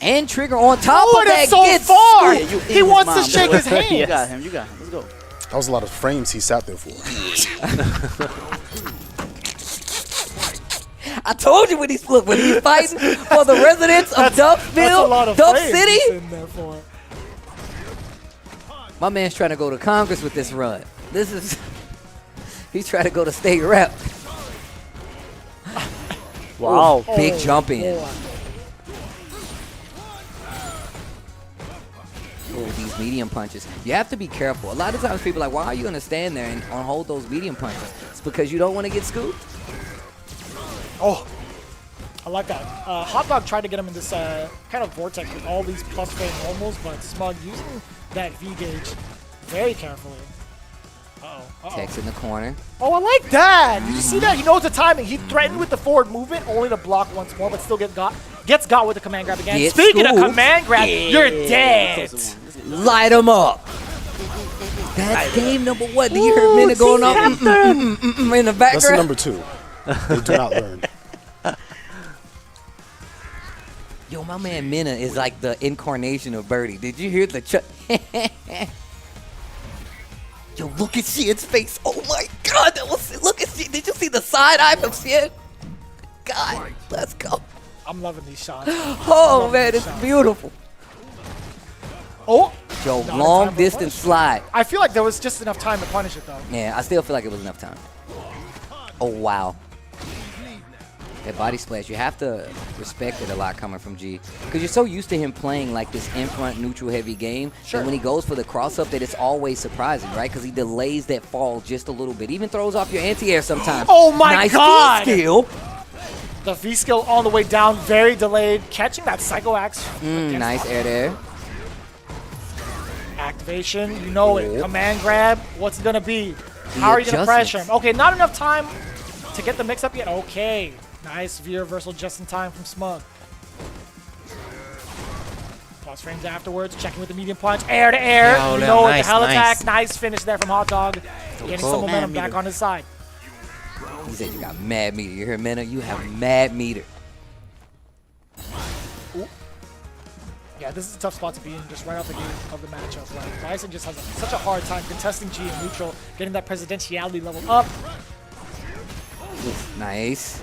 And trigger on top of that. So gets far. Scooped. He wants to shake his hand. You got him. Let's go. That was a lot of frames he sat there for. I told you when he's fighting for the residents of Duffville, Duff City. My man's trying to go to Congress with this run. He's trying to go to state rep. Wow. Big jump in. Oh, these medium punches. You have to be careful. A lot of times people are like, why are you going to stand there and hold those medium punches? It's because you don't want to get scooped. Oh, I like that. Hot Dog tried to get him in this kind of vortex with all these plus frame normals, but Smug using that V gauge very carefully. Tex in the corner. Oh, I like that. Did you see that? He knows the timing. He threatened with the forward movement, only to block once more, but still gets got with the command grab again. Speaking of command grab, you're dead. Light him up. That's game number one. Do you hear Mina going off in the background? That's number 2. They do not learn. Yo, my man Mina is like the incarnation of Birdie. Did you hear the Yo, look at Xian's face. Oh my God, look at Xian. Did you see the side eye from Xian? God, let's go. I'm loving these shots. Oh man, it's beautiful. Oh, yo, long distance slide. I feel like there was just enough time to punish it though. Yeah, I still feel like it was enough time. Oh wow. That body splash, you have to respect it a lot coming from G. Because you're so used to him playing like this in-front neutral heavy game. Sure. And when he goes for the cross-up, that it's always surprising, right? Because he delays that fall just a little bit. Even throws off your anti-air sometimes. Oh my God! Nice V-skill. The V-skill on the way down, very delayed. Catching that Psycho Axe. Nice air there. Activation, you know it. Command grab, what's it gonna be? How are you gonna pressure him? Okay, not enough time to get the mix up yet. Okay, nice V reversal just in time from Smug. Pause frames afterwards, checking with the medium punch, air to air. You know it, the hell attack. Nice finish there from Hot Dog. Getting some momentum back on his side. He said you got mad meter. You hear Mena? You have mad meter. Ooh. Yeah, this is a tough spot to be in just right off the gate of the matchup. Like, Bison just has such a hard time contesting G in neutral, getting that presidentiality level up. Nice.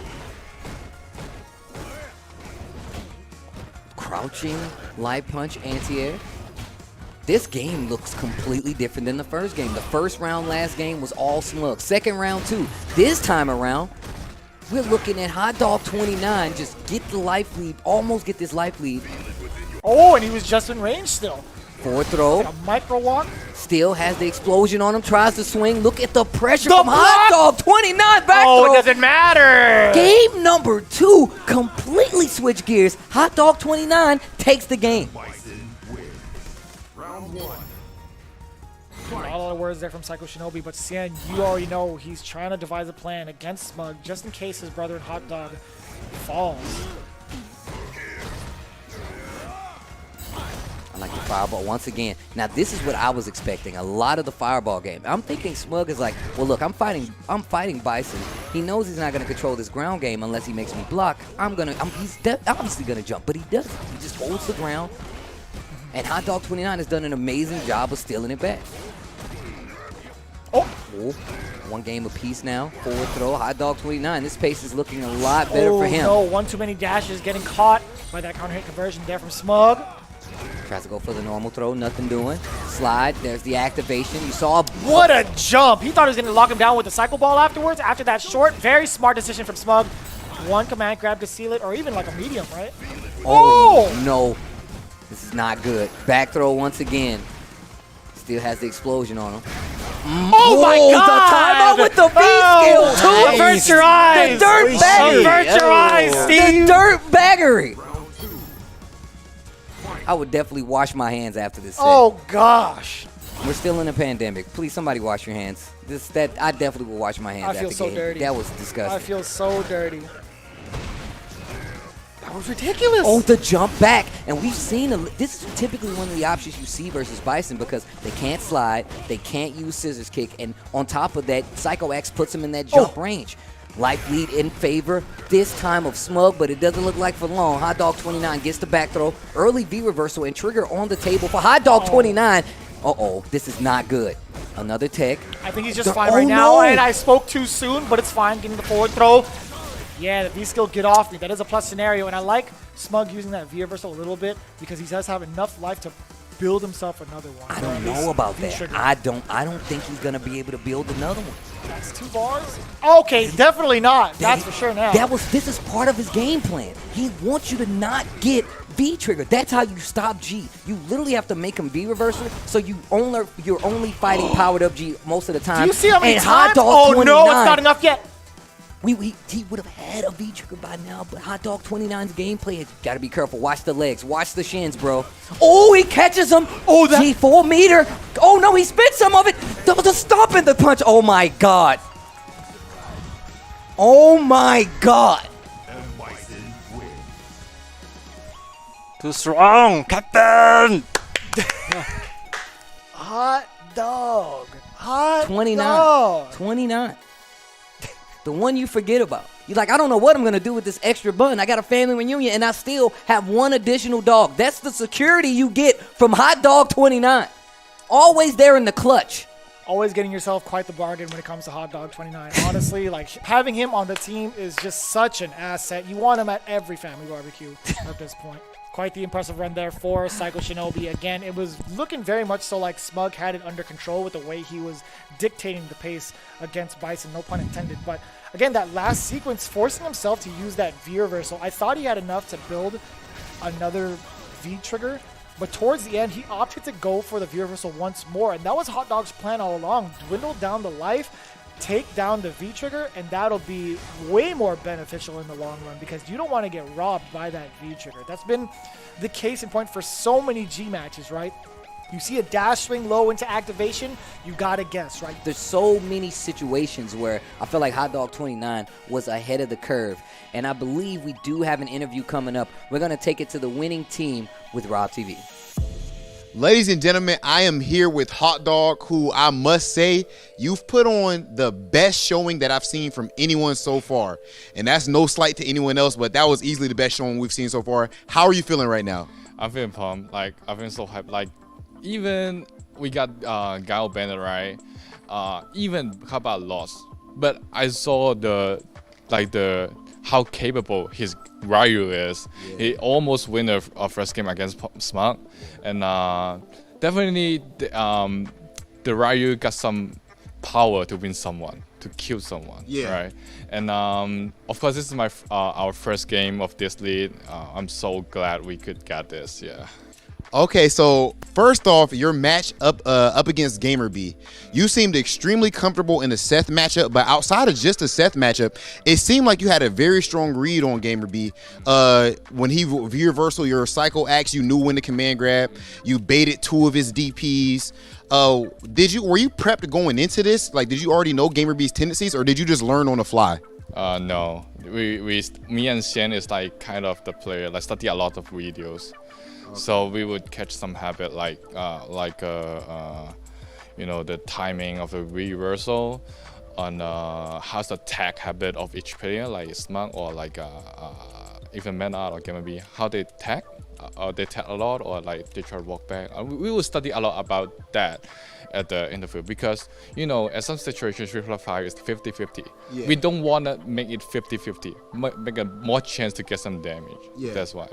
Crouching, light punch, anti-air. This game looks completely different than the first game. The first round last game was all Smug. Second round too. This time around, we're looking at Hot Dog 29 just get the life lead, almost get this life lead. Oh, and he was just in range still. Forward throw. A micro walk. Still has the explosion on him, tries to swing. Look at the pressure from Hot Dog 29 back throw. It doesn't matter. Game number 2, completely switch gears. Hot Dog 29 takes the game. Round 1. Not a lot of words there from Psycho Shinobi, but Xian, you already know he's trying to devise a plan against Smug just in case his brother in Hot Dog falls. I like the fireball once again. Now this is what I was expecting. A lot of the fireball game. I'm thinking Smug is like, well, look, I'm fighting Bison. He knows he's not going to control this ground game unless he makes me block. He's obviously going to jump, but he doesn't. He just holds the ground. And Hot Dog 29 has done an amazing job of stealing it back. Oh, one game apiece now. Forward throw. Hot Dog 29. This pace is looking a lot better for him. No, one too many dashes, getting caught by that counter hit conversion there from Smug. Tries to go for the normal throw, nothing doing. Slide, there's the activation. You saw what a jump. He thought he was going to lock him down with the cycle ball afterwards. After that short, very smart decision from Smug. One command grab to seal it, or even like a medium, right? Oh, no. This is not good. Back throw once again. Still has the explosion on him. Oh my God! The timeout with the V-skill. Avert your eyes! The dirt baggery. Avert your eyes, Steve! The dirt baggery. I would definitely wash my hands after this set. Oh gosh. We're still in a pandemic. Please, somebody wash your hands. I definitely will wash my hands after I feel so game. dirty. That was disgusting. I feel so dirty. That was ridiculous. Oh, the jump back. And we've seen, this is typically one of the options you see versus Bison because they can't slide, they can't use scissors kick, and on top of that, Psycho X puts him in that jump range. Life lead in favor this time of Smug, but it doesn't look like for long. Hot Dog 29 gets the back throw. Early V reversal and trigger on the table for Hot Dog 29. Uh-oh, this is not good. Another tech. I think he's just fine right now, and I spoke too soon, but it's fine. Getting the forward throw. Yeah, the V-skill get off me. That is a plus scenario, and I like Smug using that V reversal a little bit because he does have enough life to build himself another one. I don't know about that. I don't think he's gonna be able to build another one. That's 2 bars? Okay, definitely not. That's for sure now. This is part of his game plan. He wants you to not get V trigger. That's how you stop G. You literally have to make him V reversal, so you're only fighting powered up G most of the time. Do you see how many and times? Hot Dog Oh 29, no, it's not enough yet. He would have had a V trigger by now, but Hot Dog 29's gameplay is gotta be careful. Watch the legs, watch the shins, bro. Oh, he catches him. Oh, that G4 meter. Oh no, he spit some of it. That was a stomp in the punch. Oh my God. Oh my God. Too strong, Captain. Hot Dog. Hot 29. Dog. 29. The one you forget about. You're like, I don't know what I'm going to do with this extra bun. I got a family reunion, and I still have one additional dog. That's the security you get from Hot Dog 29. Always there in the clutch. always getting yourself quite the bargain when it comes to Hot Dog 29. Honestly, like having him on the team is just such an asset. You want him at every family barbecue at this point. Quite the impressive run there for Psycho Shinobi. Again, it was looking very much so like Smug had it under control with the way he was dictating the pace against Bison, no pun intended. But again, that last sequence, forcing himself to use that V reversal, I thought he had enough to build another V trigger. But towards the end, he opted to go for the V reversal once more. And that was Hot Dog's plan all along. Dwindle down the life, take down the V trigger, and that'll be way more beneficial in the long run because you don't want to get robbed by that V trigger. That's been the case in point for so many G matches, right? You see a dash swing low into activation, you gotta guess, right? There's so many situations where I feel like Hot Dog 29 was ahead of the curve. And I believe we do have an interview coming up. We're going to take it to the winning team with Rob TV. Ladies and gentlemen, I am here with Hot Dog, who I must say, you've put on the best showing that I've seen from anyone so far. And that's no slight to anyone else, but that was easily the best showing we've seen so far. How are you feeling right now? I'm feeling pumped. Like, I'm feeling so hyped. Like, even we got Gao Bennett, right? Even Caba lost. But I saw how capable his Ryu is. Yeah. He almost won a first game against Smug. And definitely the Ryu got some power to win someone, to kill someone, right? And of course, this is our first game of this league. I'm so glad we could get this, Okay, so first off, your match up against Gamerby, you seemed extremely comfortable in the Seth matchup, but outside of just the Seth matchup, it seemed like you had a very strong read on Gamerby. When he V-reversal your Psycho Axe, you knew when to command grab. You baited 2 of his DPs. Were you prepped going into this? Like, did you already know Gamerby's tendencies, or did you just learn on the fly? No, me and Xian is like kind of the player. Like study a lot of videos. So we would catch some habit like the timing of the reversal, on how's the attack habit of each player, like Smug or like even Menard or Gamerby, how they attack, they attack a lot or like they try to walk back. We will study a lot about that at the interview because, at some situations, Triple Fire is 50-50. We don't want to make it 50-50, make a more chance to get some damage. That's why,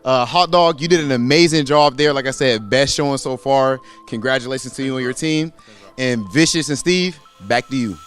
Hot Dog, you did an amazing job there. Like I said, best showing so far. Congratulations to you and your team. And Vicious and Steve, back to you.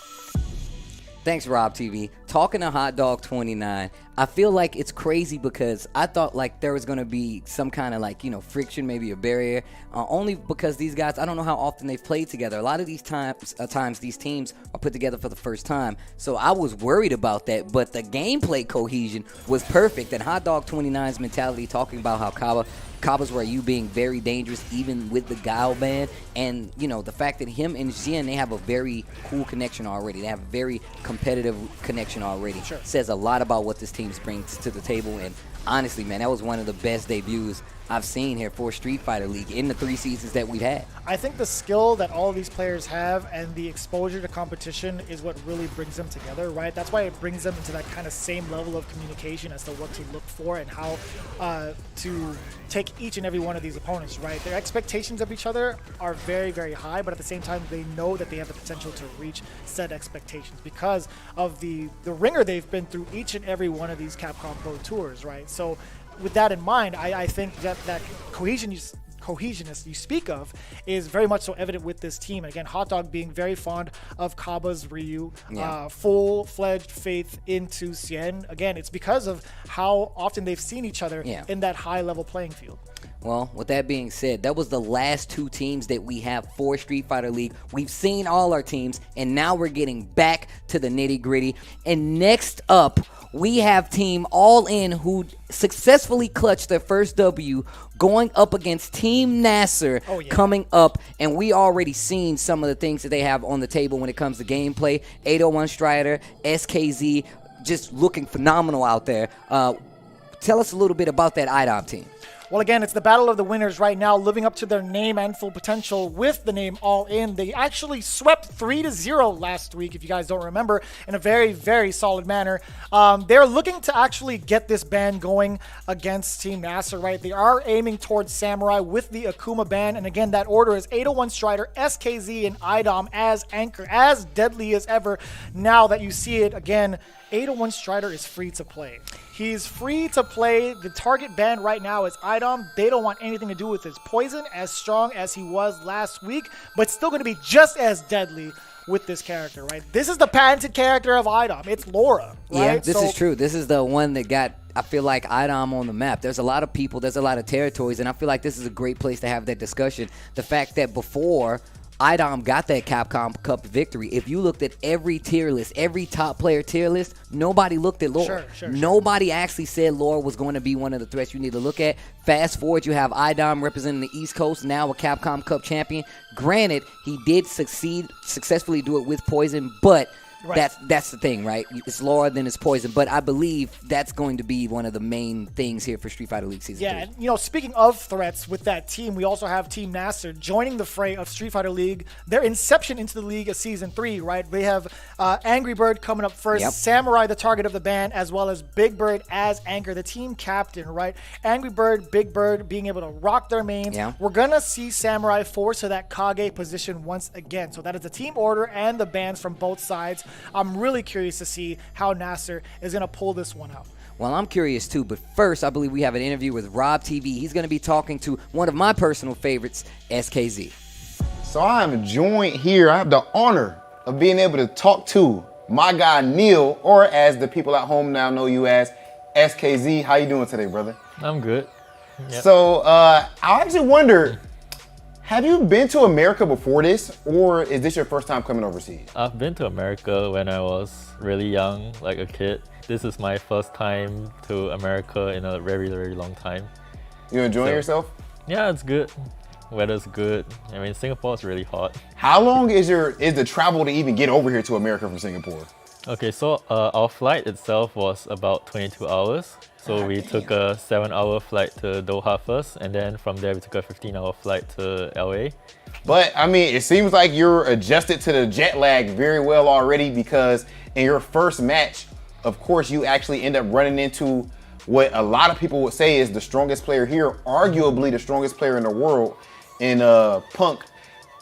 Thanks, Rob TV. Talking to Hot Dog 29, I feel like it's crazy because I thought like there was going to be some kind of friction, maybe a barrier, only because these guys, I don't know how often they've played together. A lot of these times these teams are put together for the first time. So I was worried about that, but the gameplay cohesion was perfect. And Hot Dog 29's mentality, talking about how Caba's Ryu being very dangerous even with the Gao ban, and the fact that him and Xian, they have a very cool connection already. They have a very competitive connection already. Sure. Says a lot about what this team brings to the table, and honestly, man, that was one of the best debuts I've seen here for Street Fighter League in the 3 seasons that we've had. I think the skill that all of these players have and the exposure to competition is what really brings them together, right? That's why it brings them into that kind of same level of communication as to what to look for and how to take each and every one of these opponents, right? Their expectations of each other are very, very high, but at the same time, they know that they have the potential to reach said expectations because of the ringer they've been through each and every one of these Capcom Pro Tours, right? So with that in mind, I think that cohesionness you speak of is very much so evident with this team. And again, Hot Dog being very fond of Caba's Ryu, full-fledged faith into Xian. Again, it's because of how often they've seen each other in that high-level playing field. Well, with that being said, that was the last 2 teams that we have for Street Fighter League. We've seen all our teams, and now we're getting back to the nitty-gritty. And next up, we have Team All In, who successfully clutched their first W, going up against Team NASR coming up. And we already seen some of the things that they have on the table when it comes to gameplay. 801 Strider, SKZ, just looking phenomenal out there. Tell us a little bit about that iDom team. Well, again, it's the battle of the winners right now, living up to their name and full potential with the name All In. They actually swept 3-0 last week, if you guys don't remember, in a very, very solid manner. They're looking to actually get this ban going against Team NASR, right? They are aiming towards Samurai with the Akuma ban. And again, that order is 801 Strider, SKZ, and iDom as anchor, as deadly as ever. Now that you see it again, 801 Strider is free to play. He's free to play. The target ban right now is iDom. They don't want anything to do with his poison, as strong as he was last week, but still going to be just as deadly with this character, right? This is the patented character of iDom. It's Laura, right? Yeah, this is true. This is the one that got, I feel like, iDom on the map. There's a lot of people, there's a lot of territories, and I feel like this is a great place to have that discussion. The fact that before iDom got that Capcom Cup victory, if you looked at every tier list, every top player tier list, nobody looked at Laura. Nobody actually said Laura was going to be one of the threats you need to look at. Fast forward, you have iDom representing the East Coast, now a Capcom Cup champion. Granted, he did successfully do it with poison, but that's the thing, right? It's Laura, then it's poison. But I believe that's going to be one of the main things here for Street Fighter League Season 3. Yeah, and, you know, speaking of threats with that team, we also have Team NASR joining the fray of Street Fighter League. Their inception into the league of Season 3, right? They have Angrybird coming up first, Samurai, the target of the ban, as well as Bigbird as anchor, the team captain, right? Angrybird, Bigbird being able to rock their mains. We're going to see Samurai force to that Kage position once again. So that is the team order and the bans from both sides. I'm really curious to see how NASR is going to pull this one out. Well, I'm curious too, but first, I believe we have an interview with Rob TV. He's going to be talking to one of my personal favorites, SKZ. So I am joined here. I have the honor of being able to talk to my guy Neil, or as the people at home now know you as, SKZ. How you doing today, brother? I'm good. Yep. So I actually wonder, have you been to America before this, or is this your first time coming overseas? I've been to America when I was really young, like a kid. This is my first time to America in a very, very long time. You enjoying yourself? Yeah, it's good. Weather's good. I mean, Singapore is really hot. How long is the travel to even get over here to America from Singapore? Okay, so our flight itself was about 22 hours. So we took a 7-hour flight to Doha first, and then from there we took a 15-hour flight to LA. But I mean, it seems like you're adjusted to the jet lag very well already, because in your first match, of course, you actually end up running into what a lot of people would say is the strongest player here, arguably the strongest player in the world, in Punk.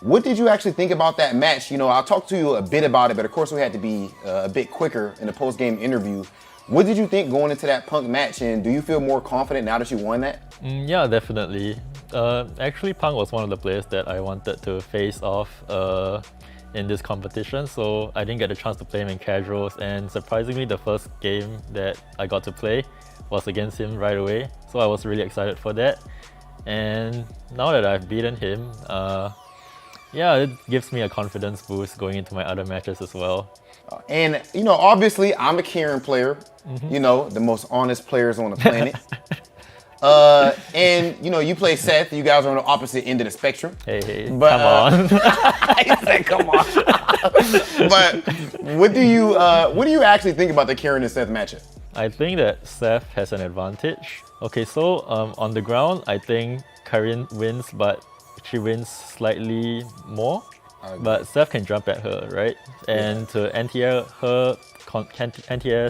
What did you actually think about that match? You know, I'll talk to you a bit about it, but of course we had to be a bit quicker in the post-game interview. What did you think going into that Punk match, and do you feel more confident now that you won that? Yeah, definitely. Actually, Punk was one of the players that I wanted to face off in this competition, so I didn't get a chance to play him in casuals, and surprisingly the first game that I got to play was against him right away, so I was really excited for that. And now that I've beaten him, yeah, it gives me a confidence boost going into my other matches as well. And, you know, obviously I'm a Kieran player, you know, the most honest players on the planet. And, you know, you play Seth, you guys are on the opposite end of the spectrum. Hey, but, come on. I said, come on. But what do you actually think about the Kieran and Seth matchup? I think that Seth has an advantage. Okay, so on the ground, I think Kieran wins, but she wins slightly more. But Seth can jump at her, right? And to anti-air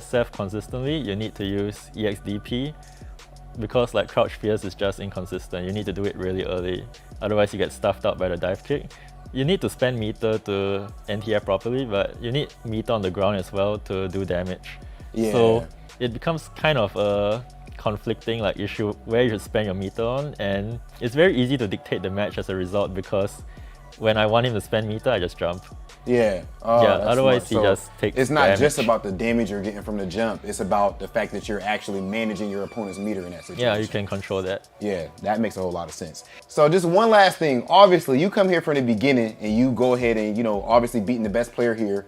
Seth consistently, you need to use EXDP, because like crouch fierce is just inconsistent. You need to do it really early, otherwise you get stuffed out by the dive kick. You need to spend meter to anti-air properly, but you need meter on the ground as well to do damage. Yeah. So it becomes kind of a conflicting like issue where you should spend your meter on, and it's very easy to dictate the match as a result, because when I want him to spend meter, I just jump. Yeah. Yeah, otherwise he just takes It's not damage. just about the damage you're getting from the jump, it's about the fact that you're actually managing your opponent's meter in that situation. Yeah, you can control that. Yeah, that makes a whole lot of sense. So just one last thing. Obviously, you come here from the beginning and you go ahead and, you know, obviously beating the best player here,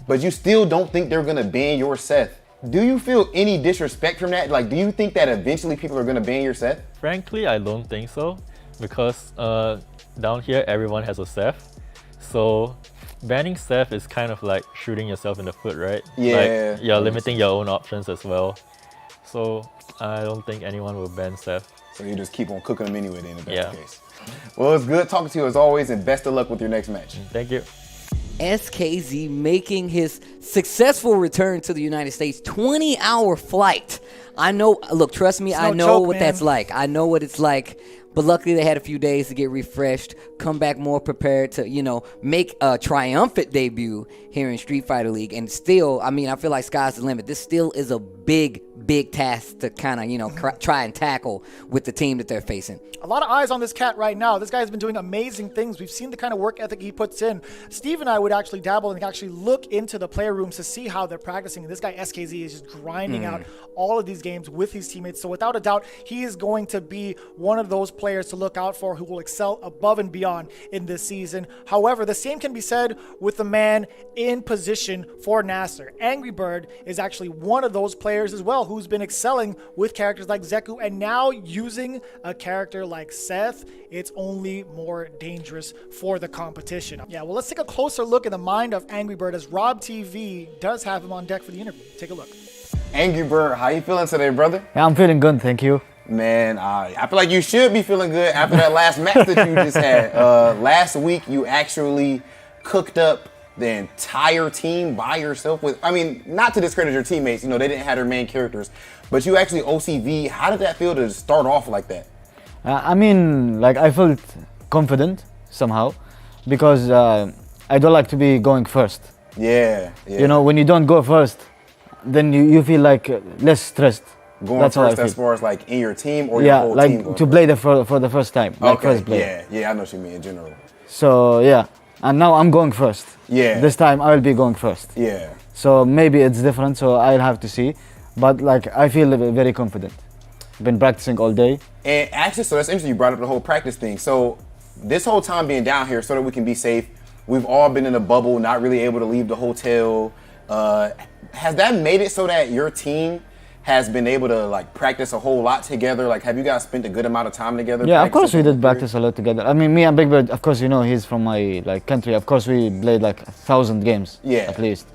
but you still don't think they're going to ban your Seth. Do you feel any disrespect from that? Like, do you think that eventually people are going to ban your Seth? Frankly, I don't think so, because down here everyone has a Seth. So banning Seth is kind of like shooting yourself in the foot, right? Yeah. Like, you're limiting your own options as well. So I don't think anyone will ban Seth. So you just keep on cooking them anyway then, if that's the case. Well, it's good talking to you as always, and best of luck with your next match. Thank you. SKZ making his successful return to the United States, 20-hour flight. I know, look, trust me, I know what that's like. I know what it's like. But luckily they had a few days to get refreshed, come back more prepared to, you know, make a triumphant debut here in Street Fighter League. And still, I mean, I feel like sky's the limit. This still is a big task to kind of, you know, try and tackle with the team that they're facing. A lot of eyes on this cat right now. This guy has been doing amazing things. We've seen the kind of work ethic he puts in. Steve and I would actually dabble and actually look into the player rooms to see how they're practicing. And this guy, SKZ, is just grinding out all of these games with his teammates. So without a doubt, he is going to be one of those players to look out for who will excel above and beyond in this season. However, the same can be said with the man in position for NASR. Angrybird is actually one of those players as well who's been excelling with characters like Zeku, and now using a character like Seth, it's only more dangerous for the competition. Yeah, well, let's take a closer look at the mind of Angrybird as Rob TV does have him on deck for the interview. Take a look. Angrybird, how you feeling today, brother? Yeah, I'm feeling good, thank you. Man, I feel like you should be feeling good after that last match that you just had. Last week, you actually cooked up the entire team by yourself with, I mean, not to discredit your teammates, you know, they didn't have their main characters, but you actually OCV. How did that feel to start off like that? I mean, like, I felt confident somehow because I don't like to be going first. Yeah. You know, when you don't go first, then you feel like less stressed. Going That's first as far as like in your team or your whole like team? to play for the first time, like Okay, first play. yeah, I know what you mean in general. So yeah, and now I'm going first. Yeah. This time I will be going first. Yeah. So maybe it's different, so I'll have to see. But like I feel very confident. Been practicing all day. And actually, so that's interesting you brought up the whole practice thing. So this whole time being down here so that we can be safe, we've all been in a bubble, not really able to leave the hotel. Has that made it so that your team has been able to like practice a whole lot together? Like, have you guys spent a good amount of time together? Yeah, of course we did practice a lot together. I mean, me and Bigbird, of course, you know, he's from my like country. Of course, we played like 1,000 games at least.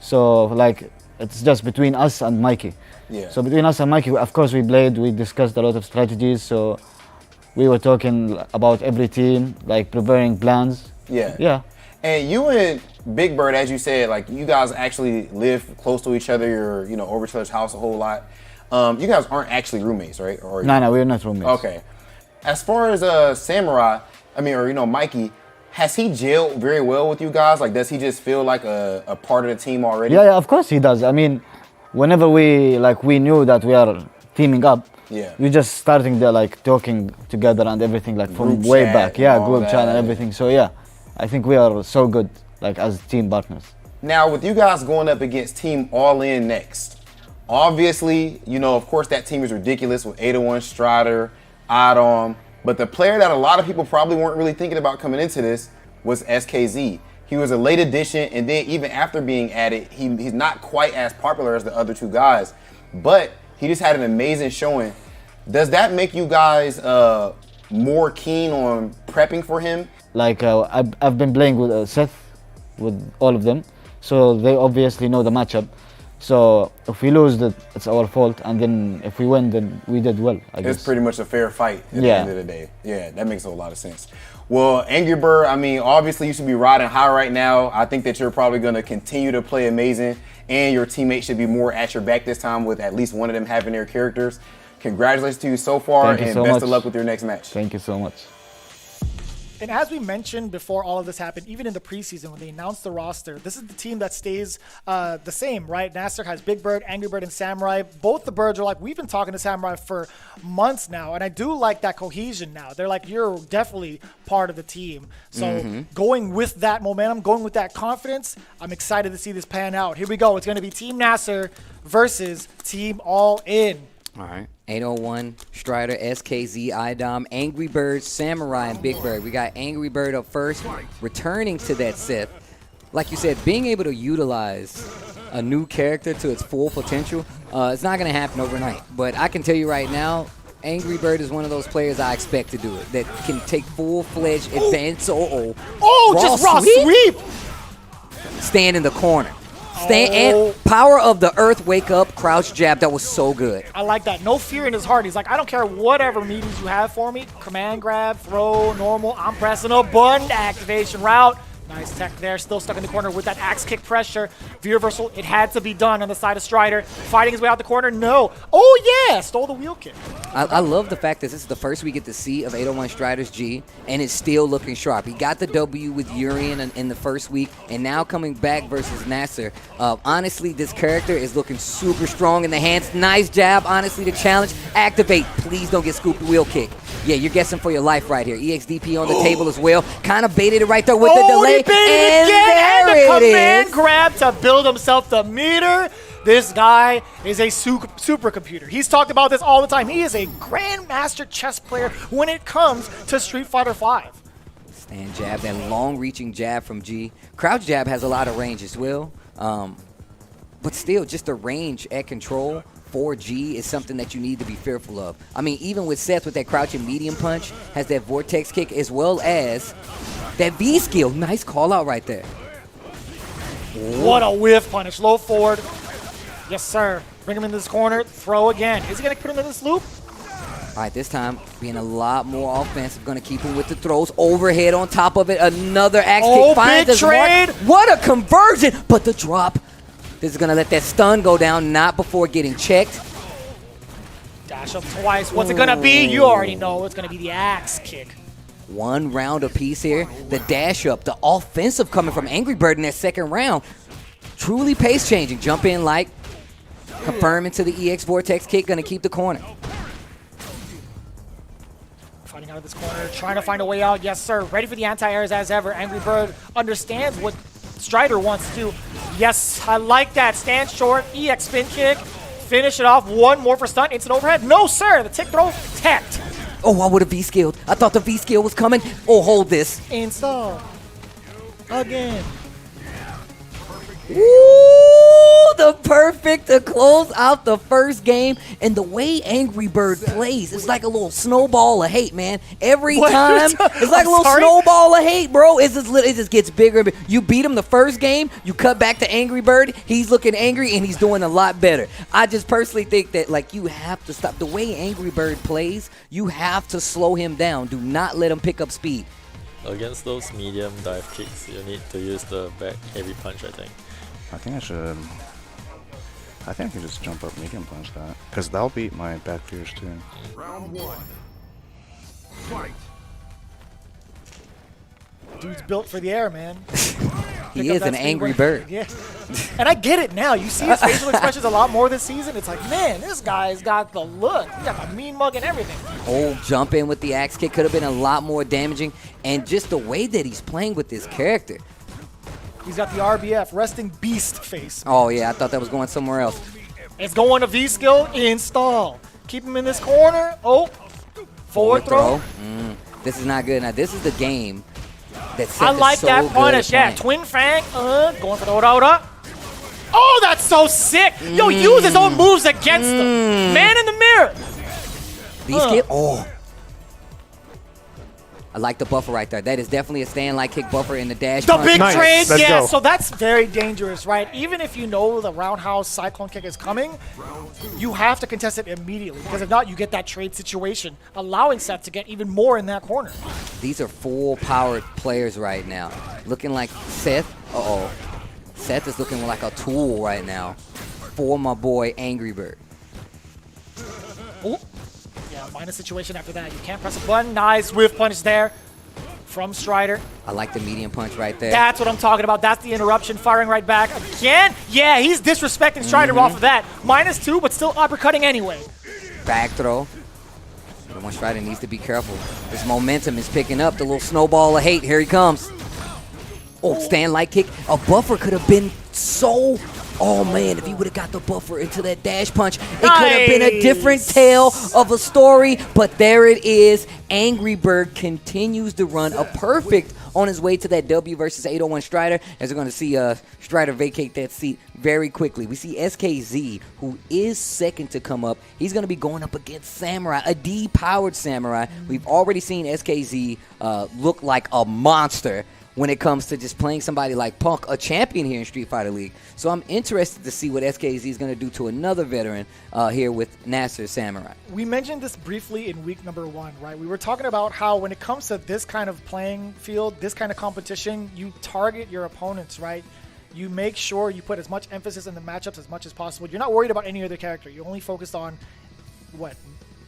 So like, it's just between us and Mikey. Yeah. So between us and Mikey, of course, we played. We discussed a lot of strategies. So we were talking about every team, like preparing plans. Yeah. Yeah. And you and Bigbird, as you said, like you guys actually live close to each other. You're, you know, over each other's house a whole lot. You guys aren't actually roommates, right? Or No, we're not roommates. Okay. As far as Samurai, I mean, or you know, Mikey, has he gelled very well with you guys? Like, does he just feel like a part of the team already? Yeah, of course he does. I mean, whenever we knew that we are teaming up, we just starting there like talking together and everything like from Group way chat back. and Yeah, all group that. chat and everything. So yeah, I think we are so good like as team partners. Now, with you guys going up against Team All In next, obviously, you know, of course, that team is ridiculous with 801 Strider, iDom, but the player that a lot of people probably weren't really thinking about coming into this was SKZ. He was a late addition, and then even after being added, he's not quite as popular as the other two guys, but he just had an amazing showing. Does that make you guys more keen on prepping for him? Like I've been playing with Seth, with all of them, so they obviously know the matchup. So if we lose, it's our fault, and then if we win, then we did well, I guess. It's pretty much a fair fight at the end of the day. Yeah, that makes a lot of sense. Well, Angrybird, I mean, obviously you should be riding high right now. I think that you're probably going to continue to play amazing, and your teammates should be more at your back this time with at least one of them having their characters. Congratulations to you so far, and best of luck with your next match. Thank you so much. And as we mentioned before all of this happened, even in the preseason when they announced the roster, this is the team that stays the same, right? NASR has Bigbird, Angrybird, and Samurai. Both the birds are like, we've been talking to Samurai for months now, and I do like that cohesion now. They're like, you're definitely part of the team. So going with that momentum, going with that confidence, I'm excited to see this pan out. Here we go. It's going to be Team NASR versus Team All In. All right. 801, Strider, SKZ, iDom, Angrybird, Samurai, and Bigbird. We got Angrybird up first, returning to that set. Like you said, being able to utilize a new character to its full potential, it's not going to happen overnight. But I can tell you right now, Angrybird is one of those players I expect to do it, that can take full-fledged advance. Just raw sweep! Stand in the corner. And power of the earth, wake up, crouch jab. That was so good. I like that. No fear in his heart. He's like, I don't care whatever meetings you have for me. Command grab, throw, normal. I'm pressing a button. Activation route. Nice tech there. Still stuck in the corner with that axe kick pressure. V-reversal. It had to be done on the side of Strider. Fighting his way out the corner. No. Oh, yeah. Stole the wheel kick. I love the fact that this is the first we get to see of 801 Strider's G, and it's still looking sharp. He got the W with Urian in the first week, and now coming back versus NASR. Honestly, this character is looking super strong in the hands. Nice jab. Honestly, the challenge. Activate. Please don't get scooped wheel kick. Yeah, you're guessing for your life right here. EXDP on the table as well. Kind of baited it right there with the delay. He baited again, and the command grab to build himself the meter. This guy is a supercomputer. He's talked about this all the time. He is a grandmaster chess player when it comes to Street Fighter V. Stand jab, that long-reaching jab from G. Crouch jab has a lot of range as well. But still, just the range at control for G is something that you need to be fearful of. I mean, even with Seth with that crouching medium punch, has that vortex kick as well as that V skill. Nice call out right there. What a whiff punish. Low forward. Yes, sir. Bring him in this corner. Throw again. Is he going to put him in this loop? All right, this time being a lot more offensive. Going to keep him with the throws. Overhead on top of it. Another axe kick. Finds big trade. What a conversion. But the drop. This is going to let that stun go down, not before getting checked. Dash up twice. What's it going to be? You already know. It's going to be the axe kick. One round apiece here. The dash up. The offensive coming from Angrybird in that second round. Truly pace changing. Jump in like. Confirm into the EX Vortex kick. Going to keep the corner. Fighting out of this corner. Trying to find a way out. Yes, sir. Ready for the anti-airs as ever. Angrybird understands what Strider wants to do. Yes, I like that. Stand short. EX spin kick. Finish it off. One more for stun. Instant overhead. No, sir. The tick throw. Tapped. Oh, I would have V-skilled. I thought the V-skill was coming. Oh, hold this. Install. Again. Ooh, the perfect to close out the first game. And the way Angrybird plays, it's like a little snowball of hate, man. Every time, it's like a little snowball of hate, bro. It just gets bigger and bigger. You beat him the first game, you cut back to Angrybird, he's looking angry, and he's doing a lot better. I just personally think that, like, you have to stop. The way Angrybird plays, you have to slow him down. Do not let him pick up speed. Against those medium dive kicks, you need to use the back heavy punch, I think. I think I can just jump up medium punch that, because that'll beat my back fears too. Round one. Fight. Dude's built for the air, man. He is an angry bird. Yeah. And I get it now. You see his facial expressions a lot more this season. It's like, man, this guy's got the look. He got the mean mug and everything. Oh, jump in with the axe kick could have been a lot more damaging. And just the way that he's playing with this character. He's got the RBF, resting beast face. Oh, yeah, I thought that was going somewhere else. It's going to V-skill, install. Keep him in this corner. Oh, forward throw. This is not good. Now, this is the game that Seth I like is so that punish. Yeah, twin fang. Going for the Ora. Oh, that's so sick. Yo, use his own moves against him. Man in the mirror. V-skill. Oh. I like the buffer right there. That is definitely a stand-like kick buffer in the dash. The big trade, yeah. So that's very dangerous, right? Even if you know the roundhouse cyclone kick is coming, you have to contest it immediately, because if not, you get that trade situation, allowing Seth to get even more in that corner. These are full-powered players right now. Looking like Seth. Seth is looking like a tool right now for my boy Angrybird. Ooh. Yeah, minus situation after that. You can't press a button. Nice whiff punch there from Strider. I like the medium punch right there. That's what I'm talking about. That's the interruption, firing right back. Again? Yeah, he's disrespecting Strider off of that. -2, but still uppercutting anyway. Back throw. The one Strider needs to be careful. This momentum is picking up. The little snowball of hate. Here he comes. Oh, stand-like kick. A buffer could have been so... Oh, man, if he would have got the buffer into that dash punch, it could have been a different tale of a story. But there it is. Angrybird continues to run a perfect on his way to that W versus 801 Strider, as we're going to see Strider vacate that seat very quickly. We see SKZ, who is second to come up. He's going to be going up against Samurai, a D-powered Samurai. We've already seen SKZ look like a monster when it comes to just playing somebody like Punk, a champion here in Street Fighter League. So I'm interested to see what SKZ is going to do to another veteran here with NASR Samurai. We mentioned this briefly in week number 1, right? We were talking about how when it comes to this kind of playing field, this kind of competition, you target your opponents, right? You make sure you put as much emphasis in the matchups as much as possible. You're not worried about any other character. You're only focused on, what,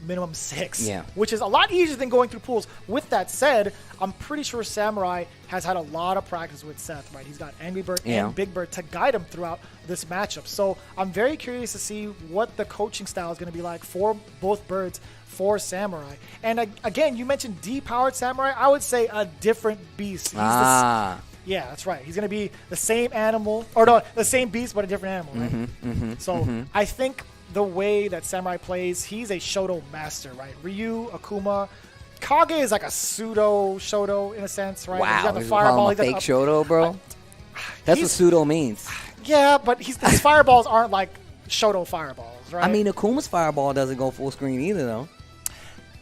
minimum 6, which is a lot easier than going through pools. With that said, I'm pretty sure Samurai has had a lot of practice with Seth, right? He's got Angrybird and Bigbird to guide him throughout this matchup. So I'm very curious to see what the coaching style is going to be like for both birds for Samurai. And again, you mentioned D-powered Samurai. I would say a different beast. He's yeah, that's right. He's going to be the same animal, or no, the same beast, but a different animal, right? I think the way that Samurai plays, he's a Shoto master, right? Ryu, Akuma, Kage is like a pseudo Shoto in a sense, right? Wow, he's got the he's fireball. a fake Shoto, bro? That's what pseudo means. Yeah, but his fireballs aren't like Shoto fireballs, right? I mean, Akuma's fireball doesn't go full screen either, though.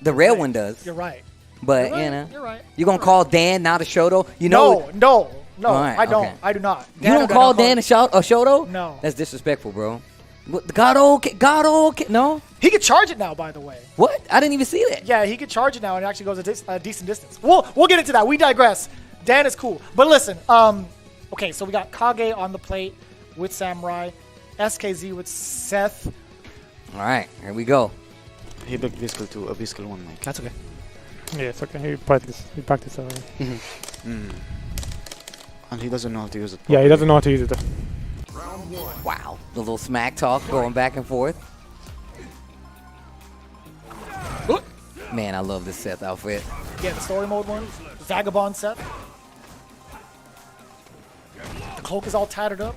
The red one does. You're right. But, You're you know, you're right. You're going to call Dan not a Shoto? You know No, right, I don't. okay. I do not. You don't call Dan a Shoto? No. That's disrespectful, bro. Gado, no? He could charge it now, by the way. What? I didn't even see that. Yeah, he could charge it now, and it actually goes a decent distance. We'll get into that. We digress. Dan is cool. But listen, okay, so we got Kage on the plate with Samurai, SKZ with Seth. All right, here we go. He built Viscal 2, a Viscal 1, Mike. That's okay. Yeah, it's okay. He practiced already. And he doesn't know how to use it. Yeah, he doesn't know how to use it. Wow, the little smack talk going back and forth. Man, I love this Seth outfit. Yeah, the story mode one. Vagabond Seth. The cloak is all tattered up.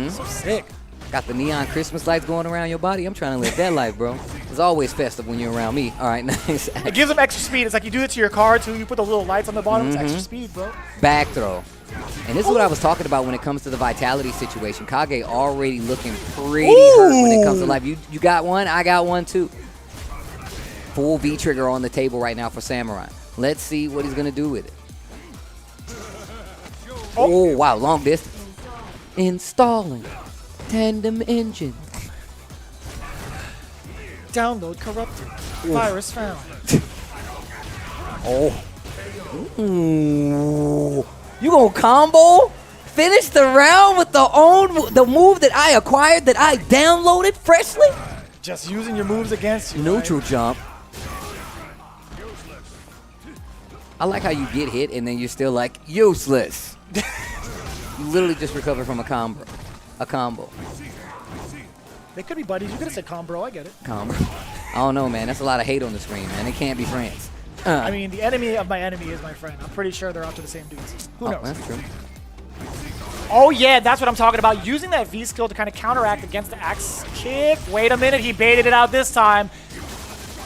So sick. Got the neon Christmas lights going around your body. I'm trying to live that life, bro. It's always festive when you're around me. All right, nice. It gives him extra speed. It's like you do it to your car, too. You put the little lights on the bottom. It's extra speed, bro. Back throw. And this is what I was talking about when it comes to the vitality situation. Kage already looking pretty hurt when it comes to life. You got one, I got one too. Full V trigger on the table right now for Samurai. Let's see what he's going to do with it. Oh, wow, long distance. Installing tandem engine. Download corrupted. Virus found. Ooh. You gonna combo? Finish the round with the move that I acquired, that I downloaded freshly? Just using your moves against you. Neutral jump. I like how you get hit and then you're still like, useless. You literally just recovered from a combo. They could be buddies. You could have said combo. I get it. Combo. I don't know, man. That's a lot of hate on the screen, man. They can't be friends. I mean, the enemy of my enemy is my friend. I'm pretty sure they're after the same dudes. Who knows? That's true. Oh, yeah, that's what I'm talking about. Using that V skill to kind of counteract against the axe kick. Wait a minute. He baited it out this time.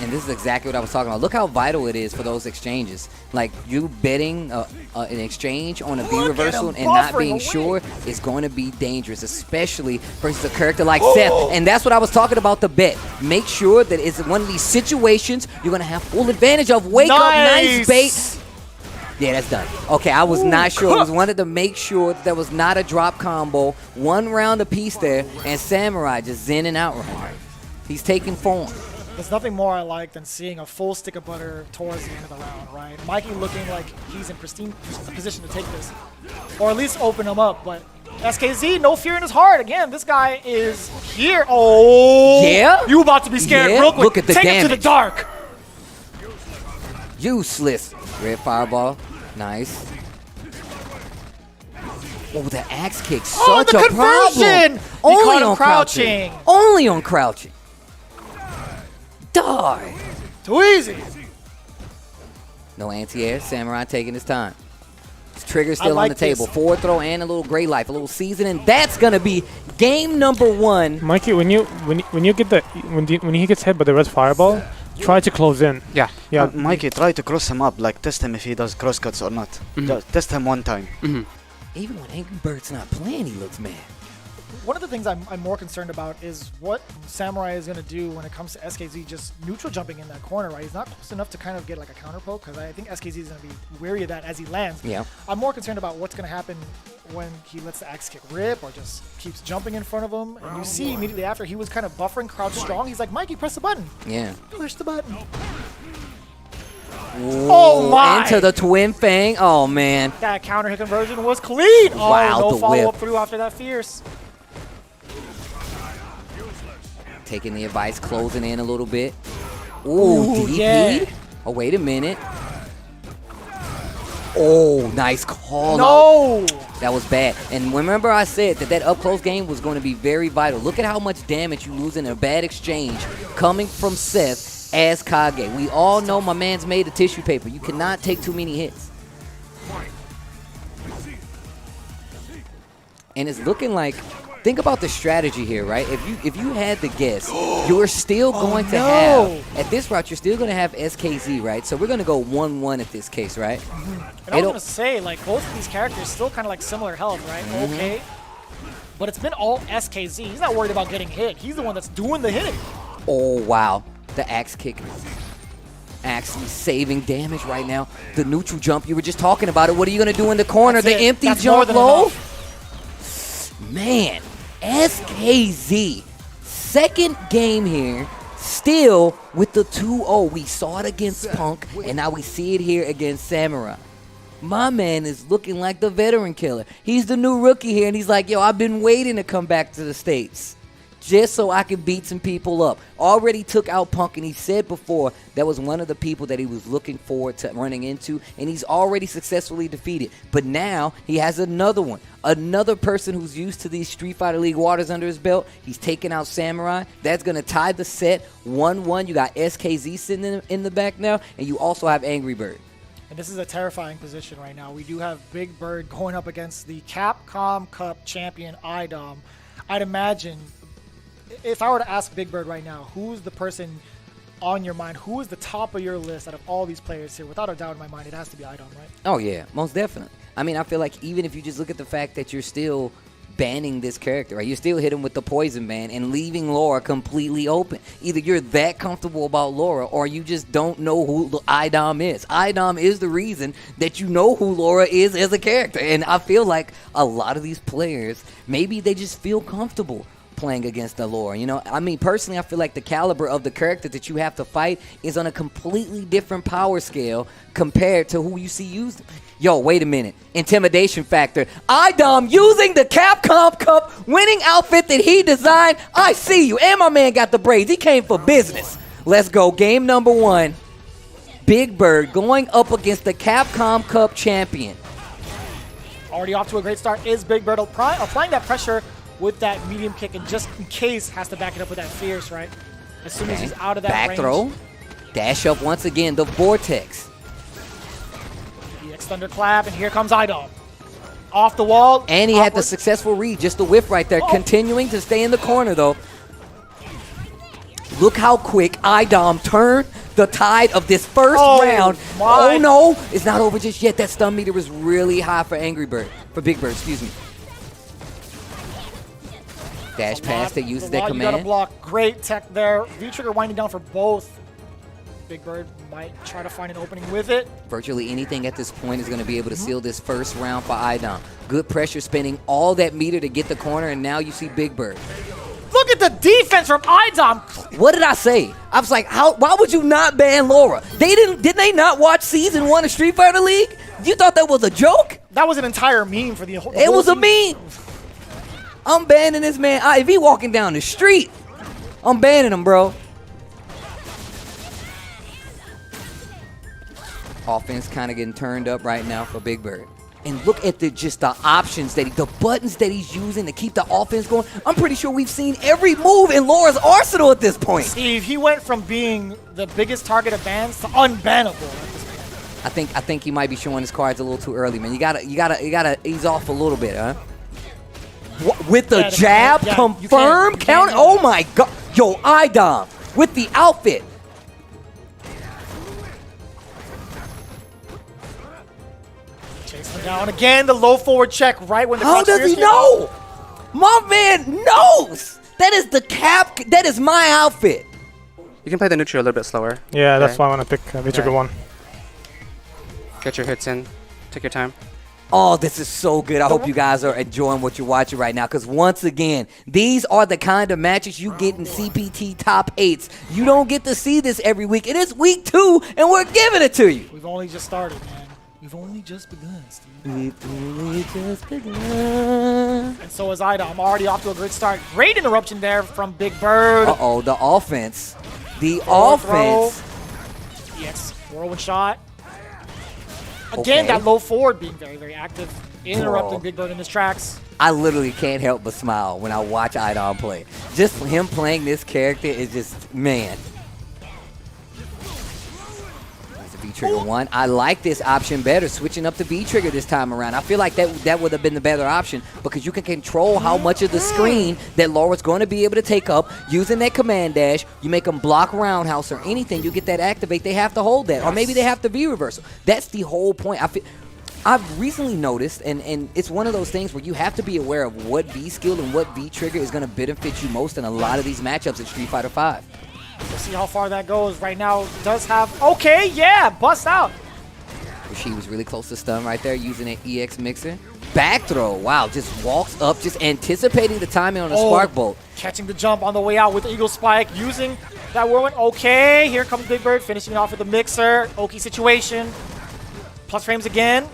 And this is exactly what I was talking about. Look how vital it is for those exchanges. Like, you betting an exchange on a V reversal and not being sure is going to be dangerous, especially versus a character like Seth. And that's what I was talking about, the bet. Make sure that it's one of these situations you're going to have full advantage of. Wake up, nice bait. Yeah, that's done. Okay, I was not sure. I was wanted to make sure that there was not a drop combo. One round apiece there, and Samurai just zenning out right now. He's taking form. There's nothing more I like than seeing a full stick of butter towards the end of the round, right? Mikey looking like he's in pristine position to take this, or at least open him up. But SKZ, no fear in his heart. Again, this guy is here. Oh, yeah. You about to be scared real quick? Look at the Take damage. him to the dark. Useless. Red fireball. Nice. Oh, the axe kick. Such the a conversion! problem. Only on crouching. Only on crouching. Die. Too easy. No anti-air. Samurai taking his time. His trigger still like on the table. this. Forward throw and a little gray life, a little seasoning. That's gonna be game number 1. Mikey, when you get the when he gets hit by the red fireball, try to close in. Yeah. Yeah. Mikey, try to cross him up. Like, test him if he does cross cuts or not. Just test him one time. Even when Angrybird's not playing, he looks mad. One of the ththings I'm more concerned about is what Samurai is going to do when it comes to SKZ just neutral jumping in that corner, right? He's not close enough to kind of get like a counter poke, because I think SKZ is going to be wary of that as he lands. Yeah. I'm more concerned about what's going to happen when he lets the axe kick rip or just keeps jumping in front of him. And you see immediately after he was kind of buffering crouch strong. He's like, Mikey, press the button. Yeah. Push the button. Ooh, Oh my! Into the twin fang. Oh man. That counter hit conversion was clean. Wow, Oh, no the follow-up whip. through after that fierce. Taking the advice, closing in a little bit. Ooh, DP. yeah. Oh, wait a minute. Oh, nice call. No! That was bad. And remember I said that up-close game was going to be very vital. Look at how much damage you lose in a bad exchange coming from Seth as Kage. We all know my man's made of tissue paper. You cannot take too many hits. And it's looking like, think about the strategy here, right? If you had to guess, you're still going to have, at this route, you're still going to have SKZ, right? So we're going to go 1-1 at this case, right? And I was going to say, like, both of these characters still kind of like similar health, right? Okay. But it's been all SKZ. He's not worried about getting hit. He's the one that's doing the hitting. Oh, wow. The axe kick actually saving damage right now. The neutral jump, you were just talking about it. What are you going to do in the corner? That's the it. empty That's jump more than low? enough. Man, SKZ, second game here, still with the 2-0. We saw it against Punk, and now we see it here against Samurai. My man is looking like the veteran killer. He's the new rookie here, and he's like, yo, I've been waiting to come back to the States just so I can beat some people up. Already took out Punk, and he said before that was one of the people that he was looking forward to running into, and he's already successfully defeated. But now he has another one, another person who's used to these Street Fighter League waters under his belt. He's taking out Samurai. That's going to tie the set 1-1. You got SKZ sitting in the back now, and you also have Angrybird. And this is a terrifying position right now. We do have Bigbird going up against the Capcom Cup champion iDom. I'd imagine, if I were to ask Bigbird right now, who's the person on your mind? Who is the top of your list out of all these players here? Without a doubt in my mind, it has to be iDom, right? Oh, yeah, most definitely. I mean, I feel like even if you just look at the fact that you're still banning this character, right? You still hit him with the poison ban and leaving Laura completely open. Either you're that comfortable about Laura or you just don't know who iDom is. iDom is the reason that you know who Laura is as a character. And I feel like a lot of these players, maybe they just feel comfortable playing against the Laura. You know, I mean, personally, I feel like the caliber of the character that you have to fight is on a completely different power scale compared to who you see used. Yo, wait a minute. Intimidation factor. iDom using the Capcom Cup winning outfit that he designed. I see you. And my man got the braids. He came for business. Let's go. Game number 1. Bigbird going up against the Capcom Cup champion. Already off to a great start is Bigbird applying that pressure with that medium kick, and just in case has to back it up with that fierce, right? As soon as he's out of that back range. throw. Dash up once again. The Vortex. EX Thunderclap, and here comes iDom. Off the wall. And he had the successful read, just the whiff right there, continuing to stay in the corner, though. Look how quick iDom turned the tide of this first round. My. Oh, no. It's not over just yet. That stun meter was really high for Bigbird, excuse me. Dash past that uses that You command. gotta block. Great tech there. V-trigger winding down for both. Bigbird might try to find an opening with it. Virtually anything at this point is going to be able to seal this first round for iDom. Good pressure, spending all that meter to get the corner, and now you see Bigbird. Look at the defense from iDom. What did I say? I was like, why would you not ban Laura? Did they not watch season 1 of Street Fighter League? You thought that was a joke? That was an entire meme for the whole It was a meme. I'm banning this man. If he walking down the street, I'm banning him, bro. Offense kind of getting turned up right now for Bigbird. And look at the options the buttons that he's using to keep the offense going. I'm pretty sure we've seen every move in Laura's arsenal at this point. Steve, he went from being the biggest target of bans to unbannable at this point. I think he might be showing his cards a little too early, man. You gotta ease off a little bit, huh? With the jab, confirm, count. Oh my god. Yo, iDom with the outfit. Chasing him down again, the low forward check right when the How does he know? My man knows. That is the cap. That is my outfit. You can play the neutral a little bit slower. Yeah, okay? that's why I want to pick V-Trigger 1. Get your hits in. Take your time. Oh, this is so good. I hope you guys are enjoying what you're watching right now, because once again, these are the kind of matches you get in CPT top 8s. You don't get to see this every week. It is week 2, and we're giving it to you. We've only just started, man. We've only just begun, Steve. We've only just begun. And so is iDom. I'm already off to a great start. Great interruption there from Bigbird. Uh-oh, the offense. The offense. Yes, whirlwind shot. Again, that low forward being very, very active, interrupting Bigbird in his tracks. I literally can't help but smile when I watch iDom play. Just him playing this character is just, man. There's a V-Trigger 1. I like this option better, switching up to V-Trigger this time around. I feel like that would have been the better option, because you can control how much of the screen that Laura's going to be able to take up using that command dash. You make them block roundhouse or anything, you get that activate, they have to hold that. Or maybe they have to V-reversal. That's the whole point. I've recently noticed, and it's one of those things where you have to be aware of what V-skill and what V-trigger is going to benefit you most in a lot of these matchups in Street Fighter V. We'll see how far that goes. Right now, does have... Okay, yeah, bust out. She was really close to stun right there using an EX mixer. Back throw, wow, just walks up, just anticipating the timing on a spark bolt. Catching the jump on the way out with the Eagle Spike, using that whirlwind. Okay, here comes Bigbird, finishing it off with the mixer. Oki situation. Plus frames again.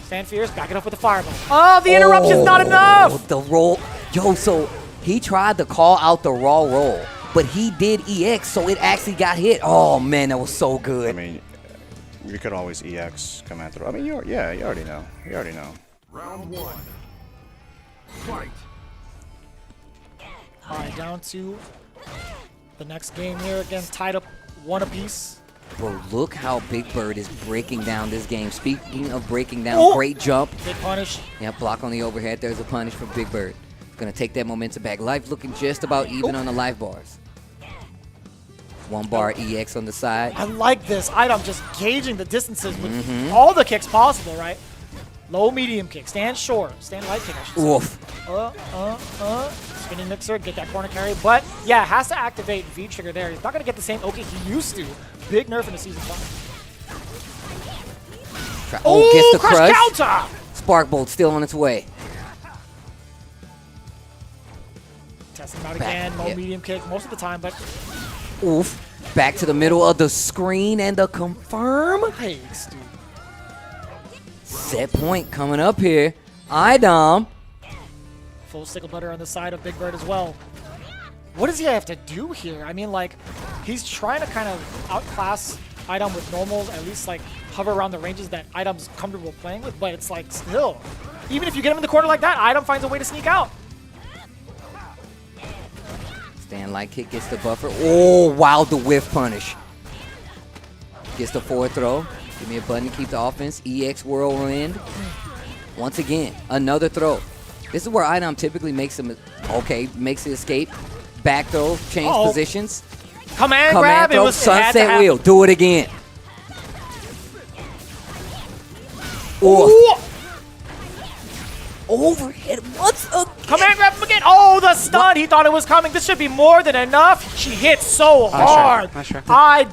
Fan Fierce, back it up with the fireball. Oh, the interruption's not enough! The roll. Yo, so he tried to call out the raw roll, but he did EX, so it actually got hit. Oh, man, that was so good. I mean, you could always EX command throw. I mean, you already know. You already know. Round 1. Fight. All right, down to the next game here. Again, tied up 1 apiece. Bro, look how Bigbird is breaking down this game. Speaking of breaking down, great jump. Big punish. Yeah, block on the overhead. There's a punish from Bigbird. Gonna take that momentum back. Life looking just about even on the life bars. 1 bar EX on the side. I like this. iDom just gauging the distances with all the kicks possible, right? Low, medium kick. Stand short. Stand light kick, I should say. Oof. Spinning mixer, get that corner carry. But, yeah, has to activate V-trigger there. He's not going to get the same okay he used to. Big nerf in the Season 5. Gets the crush. Counter! Spark Bolt still on its way. Testing him out again. Low, medium kick most of the time, but... Oof. Back to the middle of the screen and the confirm. Yikes, dude. Set point coming up here. iDom. Full stickle butter on the side of Bigbird as well. What does he have to do here? I mean, like, he's trying to kind of outclass iDom with normals, at least, like, hover around the ranges that iDom's comfortable playing with, but it's, like, still. Even if you get him in the corner like that, iDom finds a way to sneak out. Stand light kick, gets the buffer. Oh, wow, the whiff punish. Gets the forward throw. Give me a button to keep the offense. EX whirlwind. Once again, another throw. This is where iDom typically makes him, makes the escape. Back throw, change positions. Command grab, throw, it was sunset wheel. Do it again. Ooh. Overhead once again. Command grab him again. Oh, the stun. He thought it was coming. This should be more than enough. She hit so hard.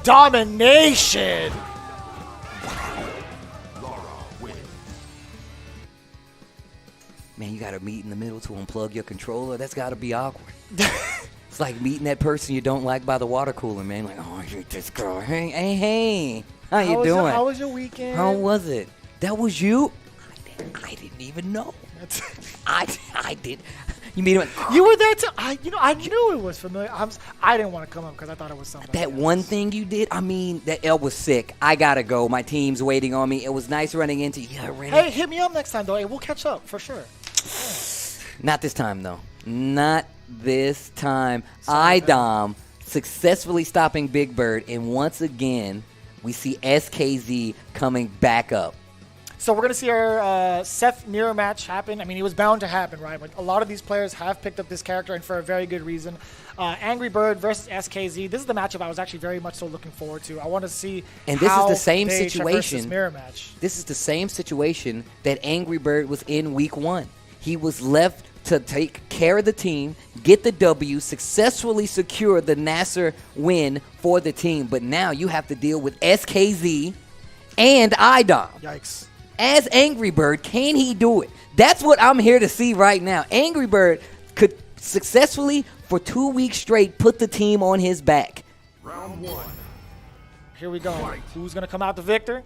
Domination. Man, you gotta meet in the middle to unplug your controller. That's gotta be awkward. It's like meeting that person you don't like by the water cooler, man. Like, oh, I hate this girl. Hey. How you doing? How was your weekend? How was it? That was you? I didn't even know. I did. You mean you were there too? I knew it was familiar. I didn't want to come up because I thought it was something. That one thing you did. I mean, that L was sick. I gotta go. My team's waiting on me. It was nice running into you. Hey, hit me up next time though. Hey, we'll catch up for sure. Not this time though. Not this time. iDom successfully stopping Bigbird, and once again we see SKZ coming back up. So we're going to see our Seth mirror match happen. I mean, it was bound to happen, right? But a lot of these players have picked up this character, and for a very good reason. Angrybird versus SKZ. This is the matchup I was actually very much so looking forward to. I want to see and this how is the same they situation. This mirror match. This is the same situation that Angrybird was in week 1. He was left to take care of the team, get the W, successfully secure the NASR win for the team. But now you have to deal with SKZ and iDom. Yikes. As Angrybird, can he do it? That's what I'm here to see right now. Angrybird could successfully, for 2 weeks straight, put the team on his back. Round 1. Here we go. Who's going to come out the victor?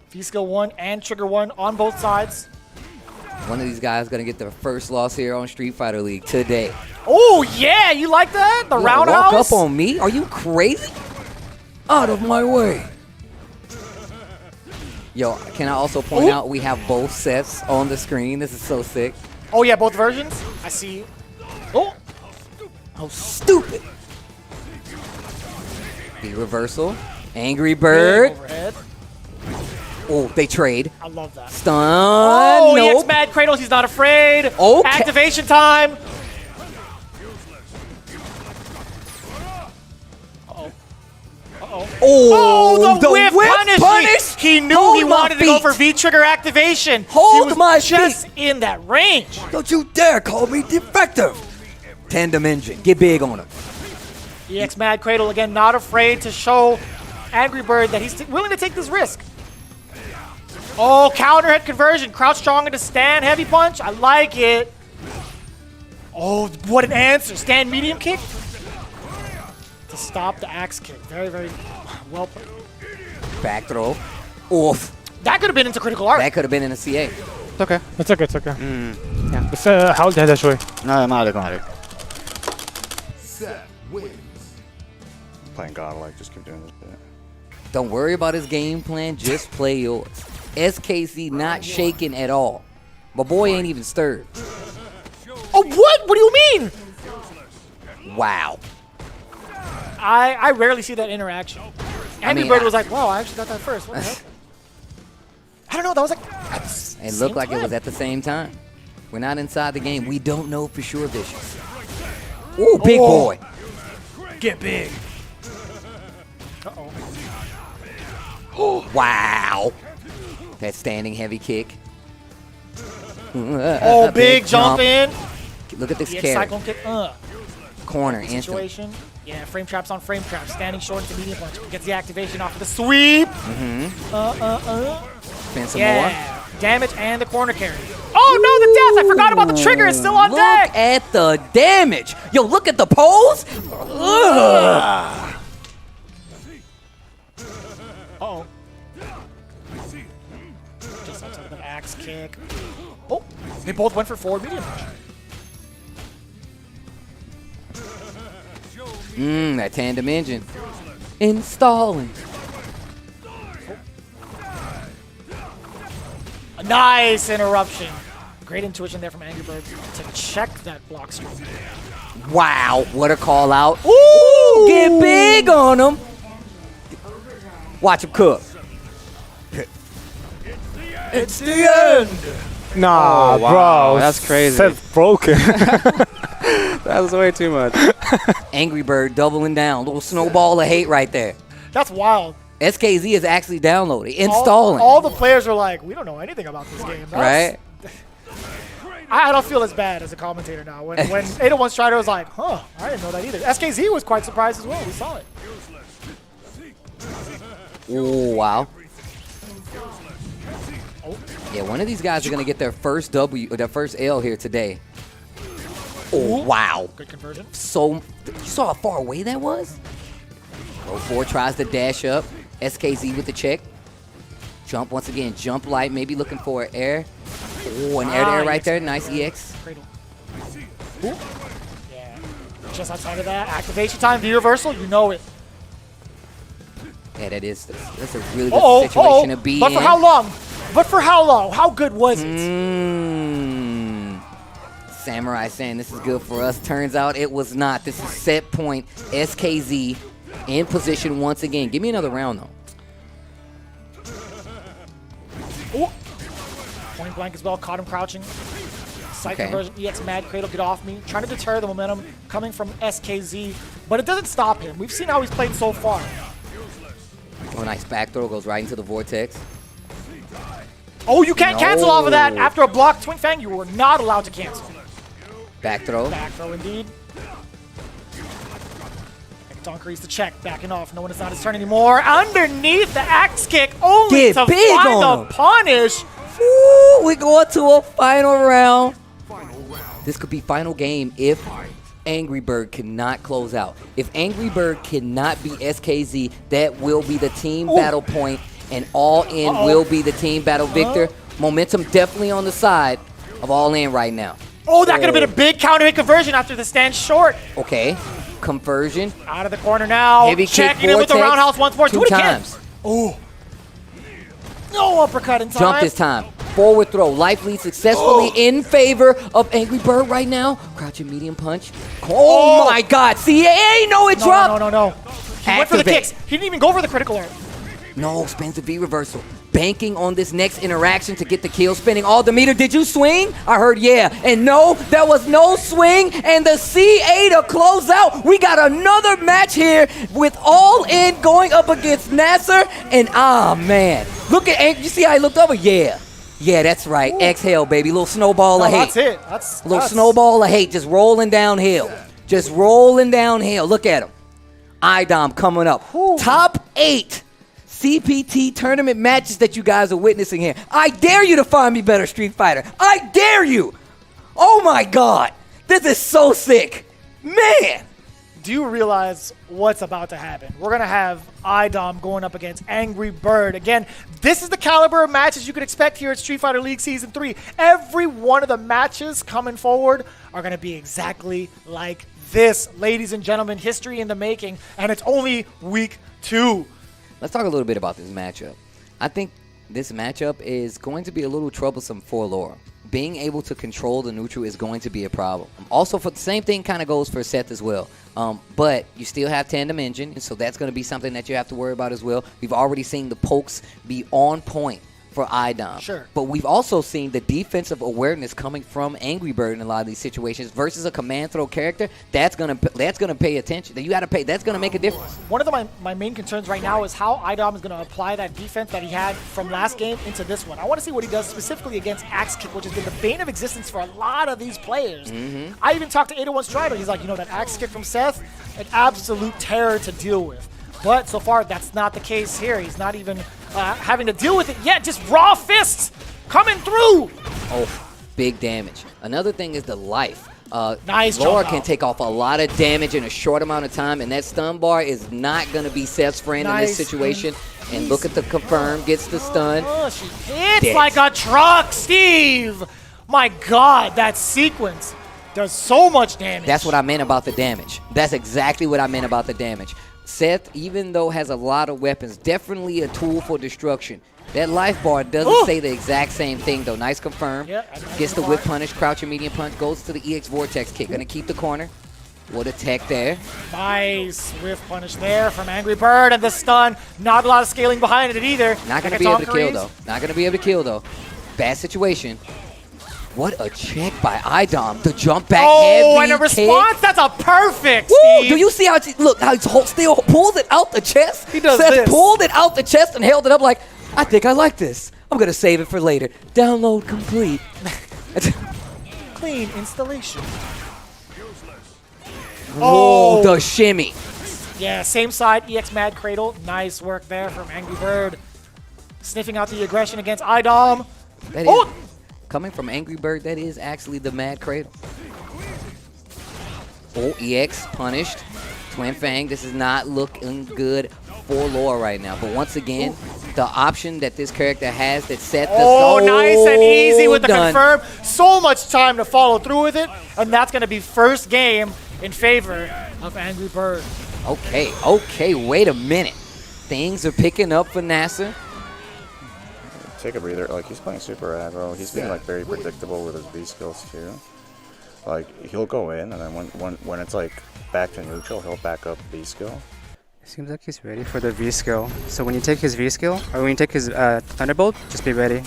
V-Skill 1 and Trigger 1 on both sides. One of these guys going to get their first loss here on Street Fighter League today. Oh, yeah. You like that? The roundhouse? Walk up on me? Are you crazy? Out of my way. Yo, can I also point out we have both sets on the screen? This is so sick. Oh, yeah, both versions? I see. Oh. Oh, stupid. The reversal. Angrybird. Overhead. Oh, they trade. I love that. Stun. Oh, nope. EX Mad Cradles. He's not afraid. Okay. Activation time. Uh-oh. Uh-oh. Oh, the whip punish. punish. He knew he wanted to go for V-trigger activation. Hold he was my just in that range. Don't you dare call me defective. Tandem engine. Get big on him. EX Mad Cradle, again, not afraid to show Angrybird that he's willing to take this risk. Oh, counter hit conversion. Crouch strong into stand heavy punch. I like it. Oh, what an answer. Stand medium kick to stop the axe kick. Very, very well played. Back throw. Oof. That could have been into critical art. That could have been in a CA. It's okay. It's okay, it's okay. Yeah. بس حاول تهدى شوي. لا ما عليك ما عليك. Set wins. Playing godlike, just keep doing this shit. Don't worry about his game plan. Just play yours. SKC not shaking at all. My boy ain't even stirred. Oh, what? What do you mean? Wow. I rarely see that interaction. Angrybird was like, wow, I actually got that first. What the heck? I don't know. That was like... It looked like it was at the same time. We're not inside the game. We don't know for sure, Vicious. Ooh, big boy. Get big. Uh-oh. Oh, wow. That standing heavy kick. Oh, big jump in. Look at this EX carry. Cyclone kick. Corner, instant. Situation. Yeah, frame traps on frame traps. Standing short into medium punch. Gets the activation off of the sweep. Spin some yeah. more. Damage and the corner carry. Oh, no, the death. I forgot about the trigger. It's still on deck. Look at the damage. Yo, look at the pose. Ugh. Uh-oh. Just outside of an axe kick. Oh, they both went for forward medium punch. That tandem engine. Installing. A nice interruption. Great intuition there from Angrybird to check that block streak. Wow, what a call out. Ooh, get big on him. Watch him cook. It's the end. Nah, Oh, wow, bro. that's crazy. That's broken. That was way too much. Angrybird doubling down. Little snowball of hate right there. That's wild. SKZ is actually downloading, installing. All the players are like, we don't know anything about this game. Right? I don't feel as bad as a commentator now. When 801 Strider was like, huh, I didn't know that either. SKZ was quite surprised as well. We saw it. Oh, wow. Yeah, one of these guys are going to get their first W, or their first L here today. Oh, wow. Good conversion. So, you saw how far away that was? 04 tries to dash up. SKZ with the check. Jump once again. Jump light, maybe looking for an air. Oh, an air to air right there. Nice EX. Ooh. Yeah. Just outside of that. Activation time, V reversal. You know it. Yeah, that's a really good situation to be in. But for how long? But for how long? How good was it? Samurai saying this is good for us. Turns out it was not. This is set point. SKZ in position once again. Give me another round, though. Ooh. Point blank as well. Caught him crouching. Psych conversion. EX Mad Cradle, get off me. Trying to deter the momentum coming from SKZ. But it doesn't stop him. We've seen how he's played so far. Oh, nice back throw. Goes right into the vortex. Oh, you can't cancel off of that. After a blocked Twin Fang, you were not allowed to cancel. Back throw. Back throw indeed. Donkery's the check, backing off, knowing it's not his turn anymore. Underneath the axe kick, only to find the punish. Ooh, we go to a final round. This could be final game if Angrybird cannot close out. If Angrybird cannot be SKZ, that will be the team battle point, and All In will be the team battle victor. Momentum definitely on the side of All In right now. Oh, that could have been a big counter hit conversion after the stand short. Okay, conversion. Out of the corner now. Heavy checking kick in with the vortex, roundhouse once more. 2 Do it again. times. Oh. No uppercut in time. Jump this time. Forward throw. Life lead successfully in favor of Angrybird right now. Crouching medium punch. Oh my God. See, ain't no it dropped. No. He went for the kicks. He didn't even go for the critical art. No, spins the V reversal. Banking on this next interaction to get the kill. Spinning all the meter. Did you swing? I heard yeah. And no, there was no swing. And the CA to close out. We got another match here with All In going up against NASR. And man. Look at Ank. You see how he looked over? Yeah. Yeah, that's right. Ooh. Exhale, baby. Little snowball of hate. That's it. That's little snowball of hate. Just rolling downhill. Just rolling downhill. Look at him. iDom coming up. Ooh. Top 8 CPT tournament matches that you guys are witnessing here. I dare you to find me better, Street Fighter. I dare you. Oh my God. This is so sick. Man. Do you realize what's about to happen? We're going to have iDom going up against Angrybird. Again, this is the caliber of matches you could expect here at Street Fighter League Season 3. Every one of the matches coming forward are going to be exactly like this. Ladies and gentlemen, history in the making, and it's only week 2. Let's talk a little bit about this matchup. I think this matchup is going to be a little troublesome for Laura. Being able to control the neutral is going to be a problem. Also, for the same thing kind of goes for Seth as well. But you still have tandem engine, and so that's going to be something that you have to worry about as well. We've already seen the pokes be on point for iDom. Sure. But we've also seen the defensive awareness coming from Angrybird in a lot of these situations versus a command throw character. That's gonna pay attention. You got to pay. That's gonna make a difference. One of my main concerns right now is how iDom is gonna apply that defense that he had from last game into this one. I want to see what he does specifically against Axe Kick, which has been the bane of existence for a lot of these players. I even talked to 801 Strider. He's like, that Axe Kick from Seth, an absolute terror to deal with. But so far, that's not the case here. He's not even having to deal with it yet. Just raw fists coming through. Oh, big damage. Another thing is the life. Nice Laura jump can out. take off a lot of damage in a short amount of time, and that stun bar is not going to be Seth's friend in this situation. And look at the confirm, gets the stun. Oh, she hits like a truck, Steve. My God, that sequence does so much damage. That's what I meant about the damage. That's exactly what I meant about the damage. Seth, even though has a lot of weapons, definitely a tool for destruction. That life bar doesn't say the exact same thing, though. Nice confirm. Gets the whip punish, crouching medium punch, goes to the EX Vortex kick. Gonna keep the corner. What a tech there. Nice whiff punish there from Angrybird, and the stun. Not a lot of scaling behind it either. Not gonna be able to kill, though. Not gonna be able to kill, though. Bad situation. What a check by iDom. The jump back heavy and a response. Kick. That's a perfect, Woo! Steve. Do you see how how he still pulls it out the chest? He does Seth this. pulled it out the chest and held it up like, I think I like this. I'm going to save it for later. Download complete. Clean installation. Oh, the shimmy. Yeah, same side, EX Mad Cradle. Nice work there from Angrybird. Sniffing out the aggression against iDom. That is, coming from Angrybird, that is actually the Mad Cradle. Oh, EX punished. Twin Fang, this is not looking good for Laura right now. But once again, the option that this character has that Seth does nice and easy with the confirm. So much time to follow through with it. And that's going to be first game in favor of Angrybird. Okay, wait a minute. Things are picking up for NASR. Take a breather. Like, he's playing super aggro. He's being like very predictable with his B skills too. Like, he'll go in, and then when it's like back to neutral, he'll back up B skill. It seems like he's ready for the V skill. So when you take his V skill, or when you take his Thunderbolt, just be ready.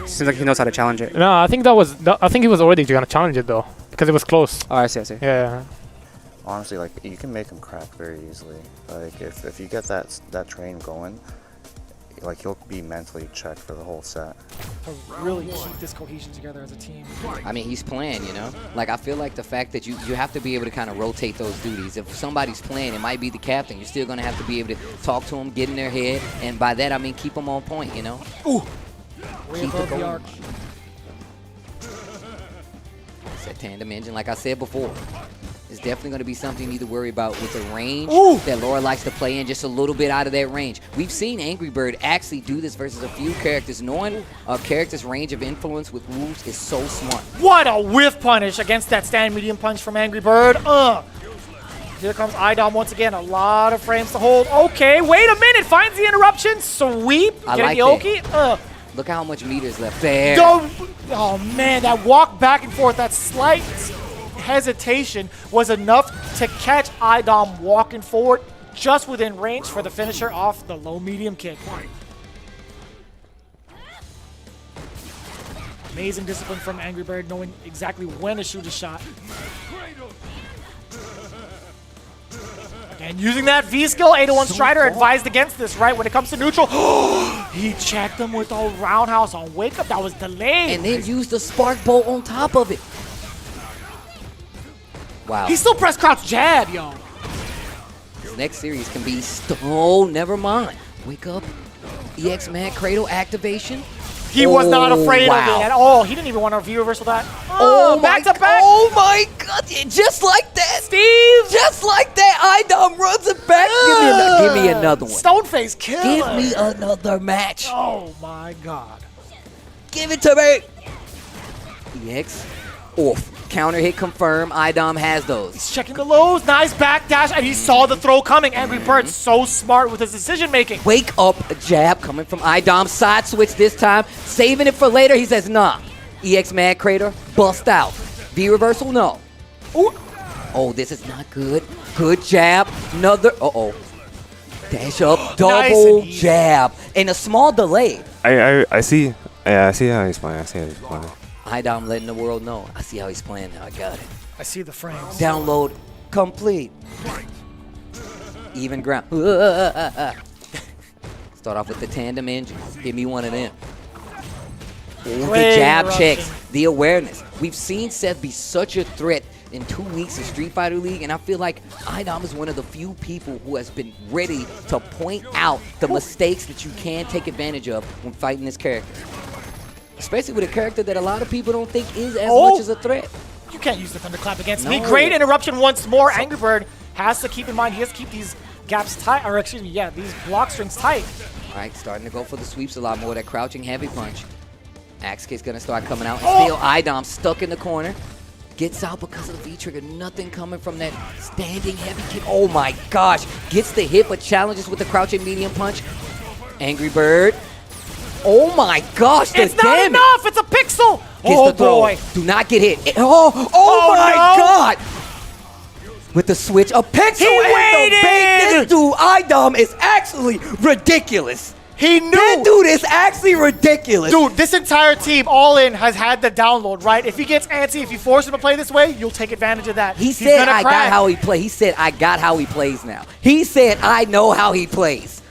Seems like he knows how to challenge it. No, I think I think he was already gonna challenge it though, because it was close. Oh, I see. Yeah. Honestly, like, you can make him crack very easily. Like, if you get that train going, like he'll be mentally checked for the whole set. To really keep this cohesion together as a team. I mean, he's playing, you know? Like, I feel like the fact that you have to be able to kind of rotate those duties. If somebody's playing, it might be the captain. You're still going to have to be able to talk to them, get in their head, and by that, I mean keep them on point, you know? Ooh! Way Keep above it the going. arc. It's that tandem engine, like I said before. It's definitely going to be something you need to worry about with the range that Laura likes to play in, just a little bit out of that range. We've seen Angrybird actually do this versus a few characters. Knowing a character's range of influence with moves is so smart. What a whiff punish against that stand medium punch from Angrybird. Here comes iDom once again. A lot of frames to hold. Okay, wait a minute. Finds the interruption. Sweep. I Getting like the Oki. Look how much meter is left there. Oh, man. That walk back and forth, that slight hesitation was enough to catch iDom walking forward just within range for the finisher off the low-medium kick. Amazing discipline from Angrybird, knowing exactly when to shoot a shot. And using that V-skill, 801 Strider advised against this, right? When it comes to neutral, he checked him with a roundhouse on wake up. That was delayed. And then used the spark bolt on top of it. Wow. He still pressed crouch jab, yo. This next series can be never mind. Wake up. EX Mad Cradle activation. He was not afraid of wow. it at all. He didn't even want to V-reversal that. Back to back. Oh my god. Just like that. Steve. Just like that. iDom runs it back. Give me another one. Stoneface kill. Give me another match. Oh my god. Give it to me. EX. Off. Counter hit confirm. iDom has those. He's checking the lows. Nice backdash. And he saw the throw coming. Angrybird so smart with his decision making. Wake up jab coming from iDom. Side switch this time. Saving it for later. He says, nah. EX Mad Crater. Bust out. V reversal, no. Ooh. Oh, this is not good. Good jab. Another. Uh-oh. Dash up. Double jab. And a small delay. I see. Yeah, I see how he's playing. I see how he's playing. iDom letting the world know. I see how he's playing now. I got it. I see the frames. Download complete. Even ground. Start off with the tandem engine. Give me one of them. The jab checks. The awareness. We've seen Seth be such a threat in 2 weeks in Street Fighter League, and I feel like iDom is one of the few people who has been ready to point out the mistakes that you can take advantage of when fighting this character. Especially with a character that a lot of people don't think is as much as a threat. You can't use the thunderclap against me. Great interruption once more. Angrybird has to keep in mind he has to keep these gaps tight, or excuse me, yeah, these block strings tight. All right, starting to go for the sweeps a lot more. That crouching heavy punch. Axe kick's gonna start coming out. And still iDom stuck in the corner. Gets out because of the V-trigger. Nothing coming from that standing heavy kick. Oh my gosh. Gets the hit, but challenges with the crouching medium punch. Angrybird. Oh my gosh, it's not enough. It's a pixel. Gets the throw. Boy. Do not get hit. Oh my God. With the switch, a pixel and the bait. This dude, iDom, is actually ridiculous. He knew. This dude is actually ridiculous. Dude, this entire team, all in, has had the download, right? If he gets antsy, if you force him to play this way, you'll take advantage of that. He said, I got how he plays. He said, I got how he plays now. He said, I know how he plays.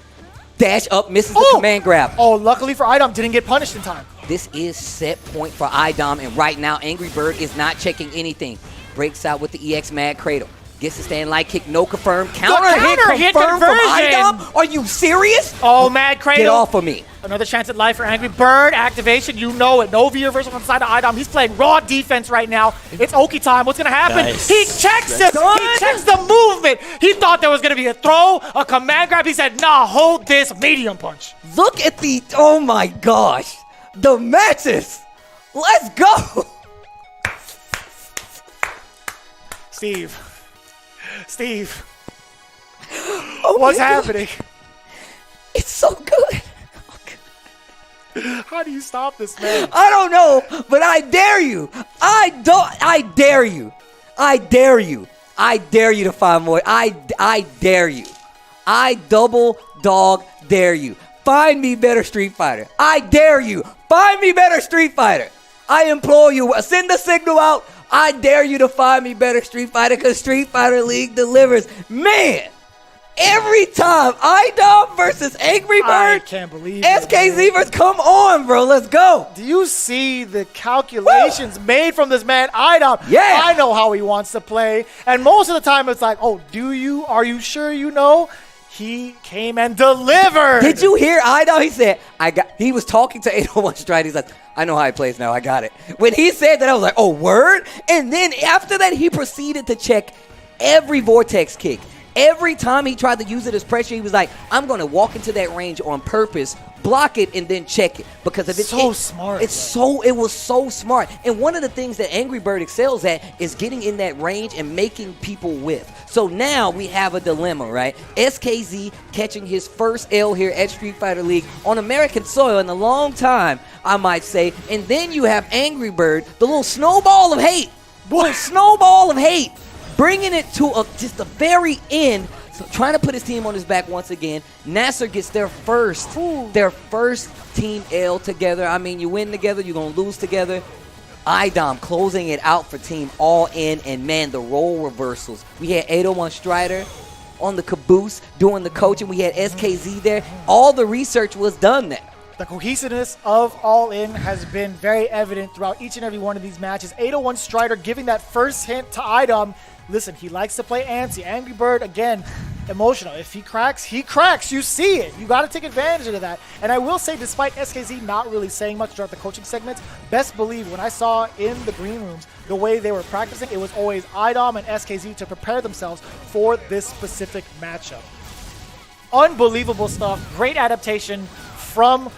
Dash up, misses the command grab. Oh, luckily for iDom, didn't get punished in time. This is set point for iDom, and right now, Angrybird is not checking anything. Breaks out with the EX Mad Cradle. Gets the stand light kick, no confirm. Counter hit confirmed from iDom? Are you serious? Oh, Mad Cradle. Get off of me. Another chance at life for Angrybird. Activation, you know it. No V reversal on the side of iDom. He's playing raw defense right now. It's Oki time. What's going to happen? Nice. He checks it. He checks the movement. He thought there was going to be a throw, a command grab. He said, nah, hold this medium punch. Look at the, oh my gosh. The matches. Let's go. Steve, what's happening? It's so good. How do you stop this, man? I don't know, but I dare you. I dare you. I dare you. I dare you to find more. I dare you. I double dog dare you. Find me better Street Fighter. I dare you. Find me better Street Fighter. I implore you. Send the signal out. I dare you to find me better Street Fighter because Street Fighter League delivers. Man, Every time, iDom versus Angrybird. I can't believe it. SKZ versus, come on, bro, let's go. Do you see the calculations made from this man, iDom? Yeah. I know how he wants to play. And most of the time it's like, oh, do you? Are you sure you know? He came and delivered. Did you hear iDom? He said, he was talking to 801 Stride. He's like, I know how he plays now. I got it. When he said that, I was like, oh, word? And then after that, he proceeded to check every vortex kick. Every time he tried to use it as pressure, he was like, I'm going to walk into that range on purpose, block it, and then check it. Because if it's smart. It was so smart. And one of the things that Angrybird excels at is getting in that range and making people whiff. So now we have a dilemma, right? SKZ catching his first L here at Street Fighter League on American soil in a long time, I might say. And then you have Angrybird, the little snowball of hate. Boy, snowball of hate. Bringing it to just the very end, so trying to put his team on his back once again. NASR gets their first team L together. I mean, you win together, you're going to lose together. iDom closing it out for Team All In, and man, the role reversals. We had 801 Strider on the caboose doing the coaching. We had SKZ there. All the research was done there. The cohesiveness of All In has been very evident throughout each and every one of these matches. 801 Strider giving that first hint to iDom. Listen, he likes to play antsy. Angrybird, again, emotional. If he cracks, he cracks. You see it. You got to take advantage of that. And I will say, despite SKZ not really saying much throughout the coaching segments, best believe when I saw in the green rooms the way they were practicing, it was always iDom and SKZ to prepare themselves for this specific matchup. Unbelievable stuff. Great adaptation from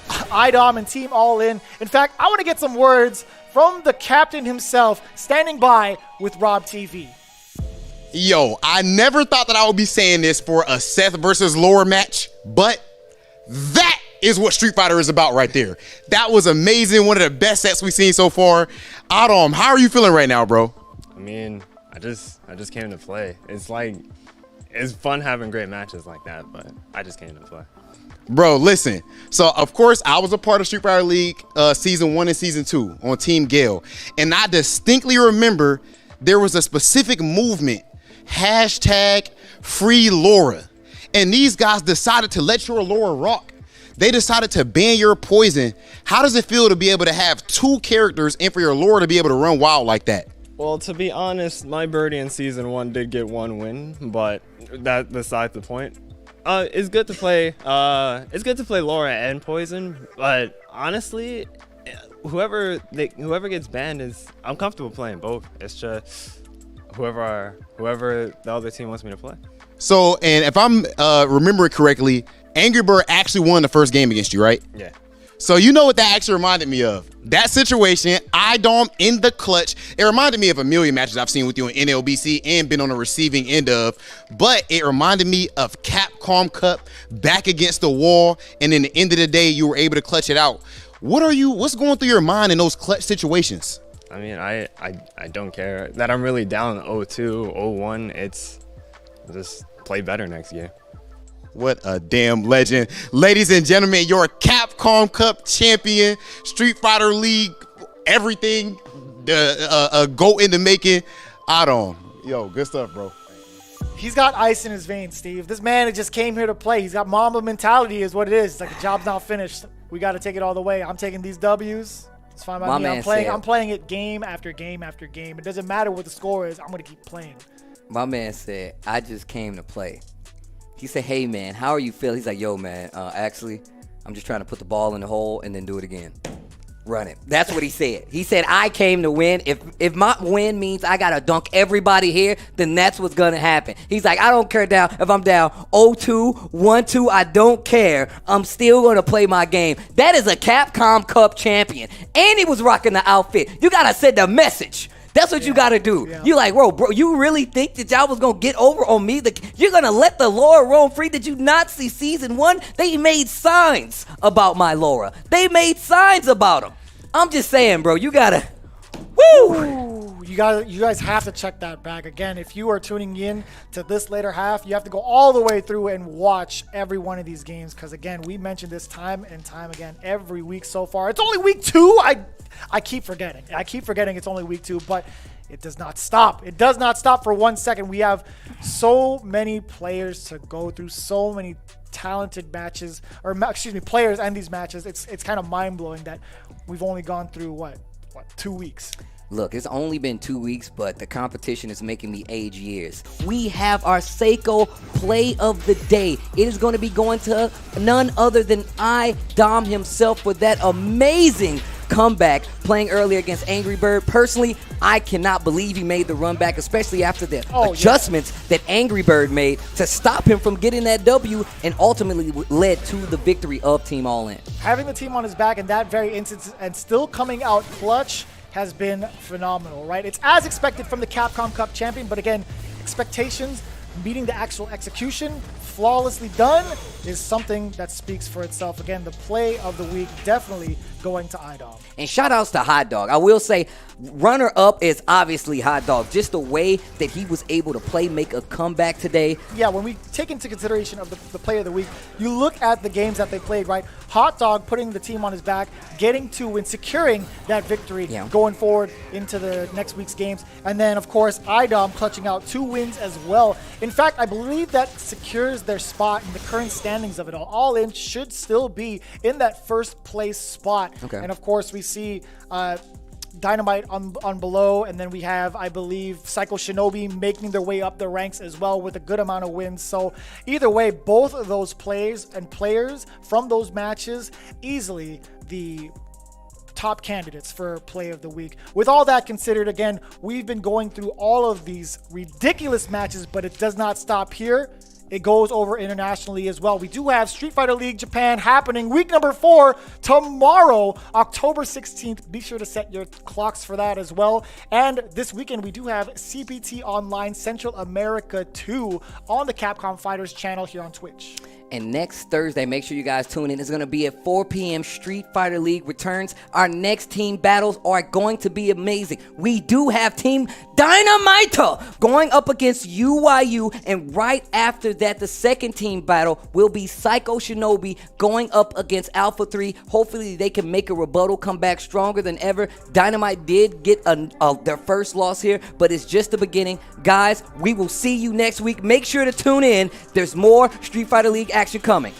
iDom and Team All In. In fact, I want to get some words from the captain himself, standing by with Rob TV. Yo, I never thought that I would be saying this for a Seth versus Laura match, but that is what Street Fighter is about right there. That was amazing. One of the best sets we've seen so far. iDom, how are you feeling right now, bro? I mean, I just came to play. It's fun having great matches like that, but I just came to play. Bro, listen. So, of course, I was a part of Street Fighter League Season 1 and Season 2 on Team Gale. And I distinctly remember there was a specific movement, #FreeLaura. And these guys decided to let your Laura rock. They decided to ban your poison. How does it feel to be able to have two characters and for your Laura to be able to run wild like that? Well, to be honest, my birdie in Season 1 did get one win, but that besides the point. It's good to play. It's good to play Laura and Poison, but honestly, whoever gets banned I'm comfortable playing both. It's just whoever the other team wants me to play. So, and if I'm remembering correctly, Angrybird actually won the first game against you, right? Yeah. So you know what that actually reminded me of? That situation, iDom in the clutch. It reminded me of a million matches I've seen with you in NLBC and been on the receiving end of. But it reminded me of Capcom Cup back against the wall. And in the end of the day, you were able to clutch it out. What's going through your mind in those clutch situations? I mean, I don't care that I'm really down 0-2, 0-1. It's just play better next year. What a damn legend. Ladies and gentlemen, your Capcom Cup champion, Street Fighter League, everything, a GOAT in the making, iDom. Yo, good stuff, bro. He's got ice in his veins, Steve. This man just came here to play. He's got Mamba mentality is what it is. It's like the job's not finished. We got to take it all the way. I'm taking these W's. It's fine by me. I'm playing it game after game after game. It doesn't matter what the score is. I'm going to keep playing. My man said, I just came to play. He said, hey, man, how are you feeling? He's like, yo, man, actually, I'm just trying to put the ball in the hole and then do it again. Run it. That's what he said. He said, I came to win. If my win means I got to dunk everybody here, then that's what's going to happen. He's like, I don't care if I'm down 0-2, 1-2, I don't care. I'm still going to play my game. That is a Capcom Cup champion. And he was rocking the outfit. You got to send a message. That's what you got to do. Yeah. You like, bro, you really think that y'all was going to get over on me? You're going to let the Laura roam free? Did you not see Season 1? They made signs about my Laura. They made signs about him. I'm just saying, bro, you got to Woo! You guys have to check that back. Again, if you are tuning in to this later half, you have to go all the way through and watch every one of these games because, again, we mentioned this time and time again every week so far. It's only week 2. I keep forgetting. I keep forgetting it's only week 2, but it does not stop. It does not stop for 1 second. We have so many players to go through, so many talented matches, or excuse me, players and these matches. It's kind of mind-blowing that we've only gone through, what, 2 weeks? Look, it's only been 2 weeks, but the competition is making me age years. We have our Seiko Play of the Day. It is going to be going to none other than iDom himself for that amazing comeback playing earlier against Angrybird. Personally, I cannot believe he made the run back, especially after the adjustments that Angrybird made to stop him from getting that W and ultimately led to the victory of Team All In. Having the team on his back in that very instance and still coming out clutch has been phenomenal, right? It's as expected from the Capcom Cup champion, but again, expectations meeting the actual execution, flawlessly done, is something that speaks for itself. Again, the play of the week definitely going to iDom. And shout outs to Hot Dog. I will say, runner up is obviously Hot Dog. Just the way that he was able to make a comeback today. Yeah, when we take into consideration of the play of the week, you look at the games that they played, right? Hot Dog putting the team on his back, getting 2 and securing that victory going forward into the next week's games. And then, of course, iDom clutching out 2 wins as well. In fact, I believe that secures their spot in the current standings of it all. All In should still be in that first place spot. Okay. And of course, we see Dynamite on below, and then we have, I believe, Psycho Shinobi making their way up the ranks as well with a good amount of wins. So either way, both of those plays and players from those matches easily the top candidates for play of the week. With all that considered, again, we've been going through all of these ridiculous matches, but it does not stop here. It goes over internationally as well. We do have Street Fighter League Japan happening week number 4 tomorrow, October 16th. Be sure to set your clocks for that as well. And this weekend, we do have CPT Online Central America 2 on the Capcom Fighters channel here on Twitch. And next Thursday, make sure you guys tune in. It's going to be at 4 p.m. Street Fighter League returns. Our next team battles are going to be amazing. We do have Team Dynamite going up against UYU. And right after that, the second team battle will be Psycho Shinobi going up against Alpha 3. Hopefully, they can make a rebuttal, come back stronger than ever. Dynamite did get their first loss here, but it's just the beginning. Guys, we will see you next week. Make sure to tune in. There's more Street Fighter League action coming.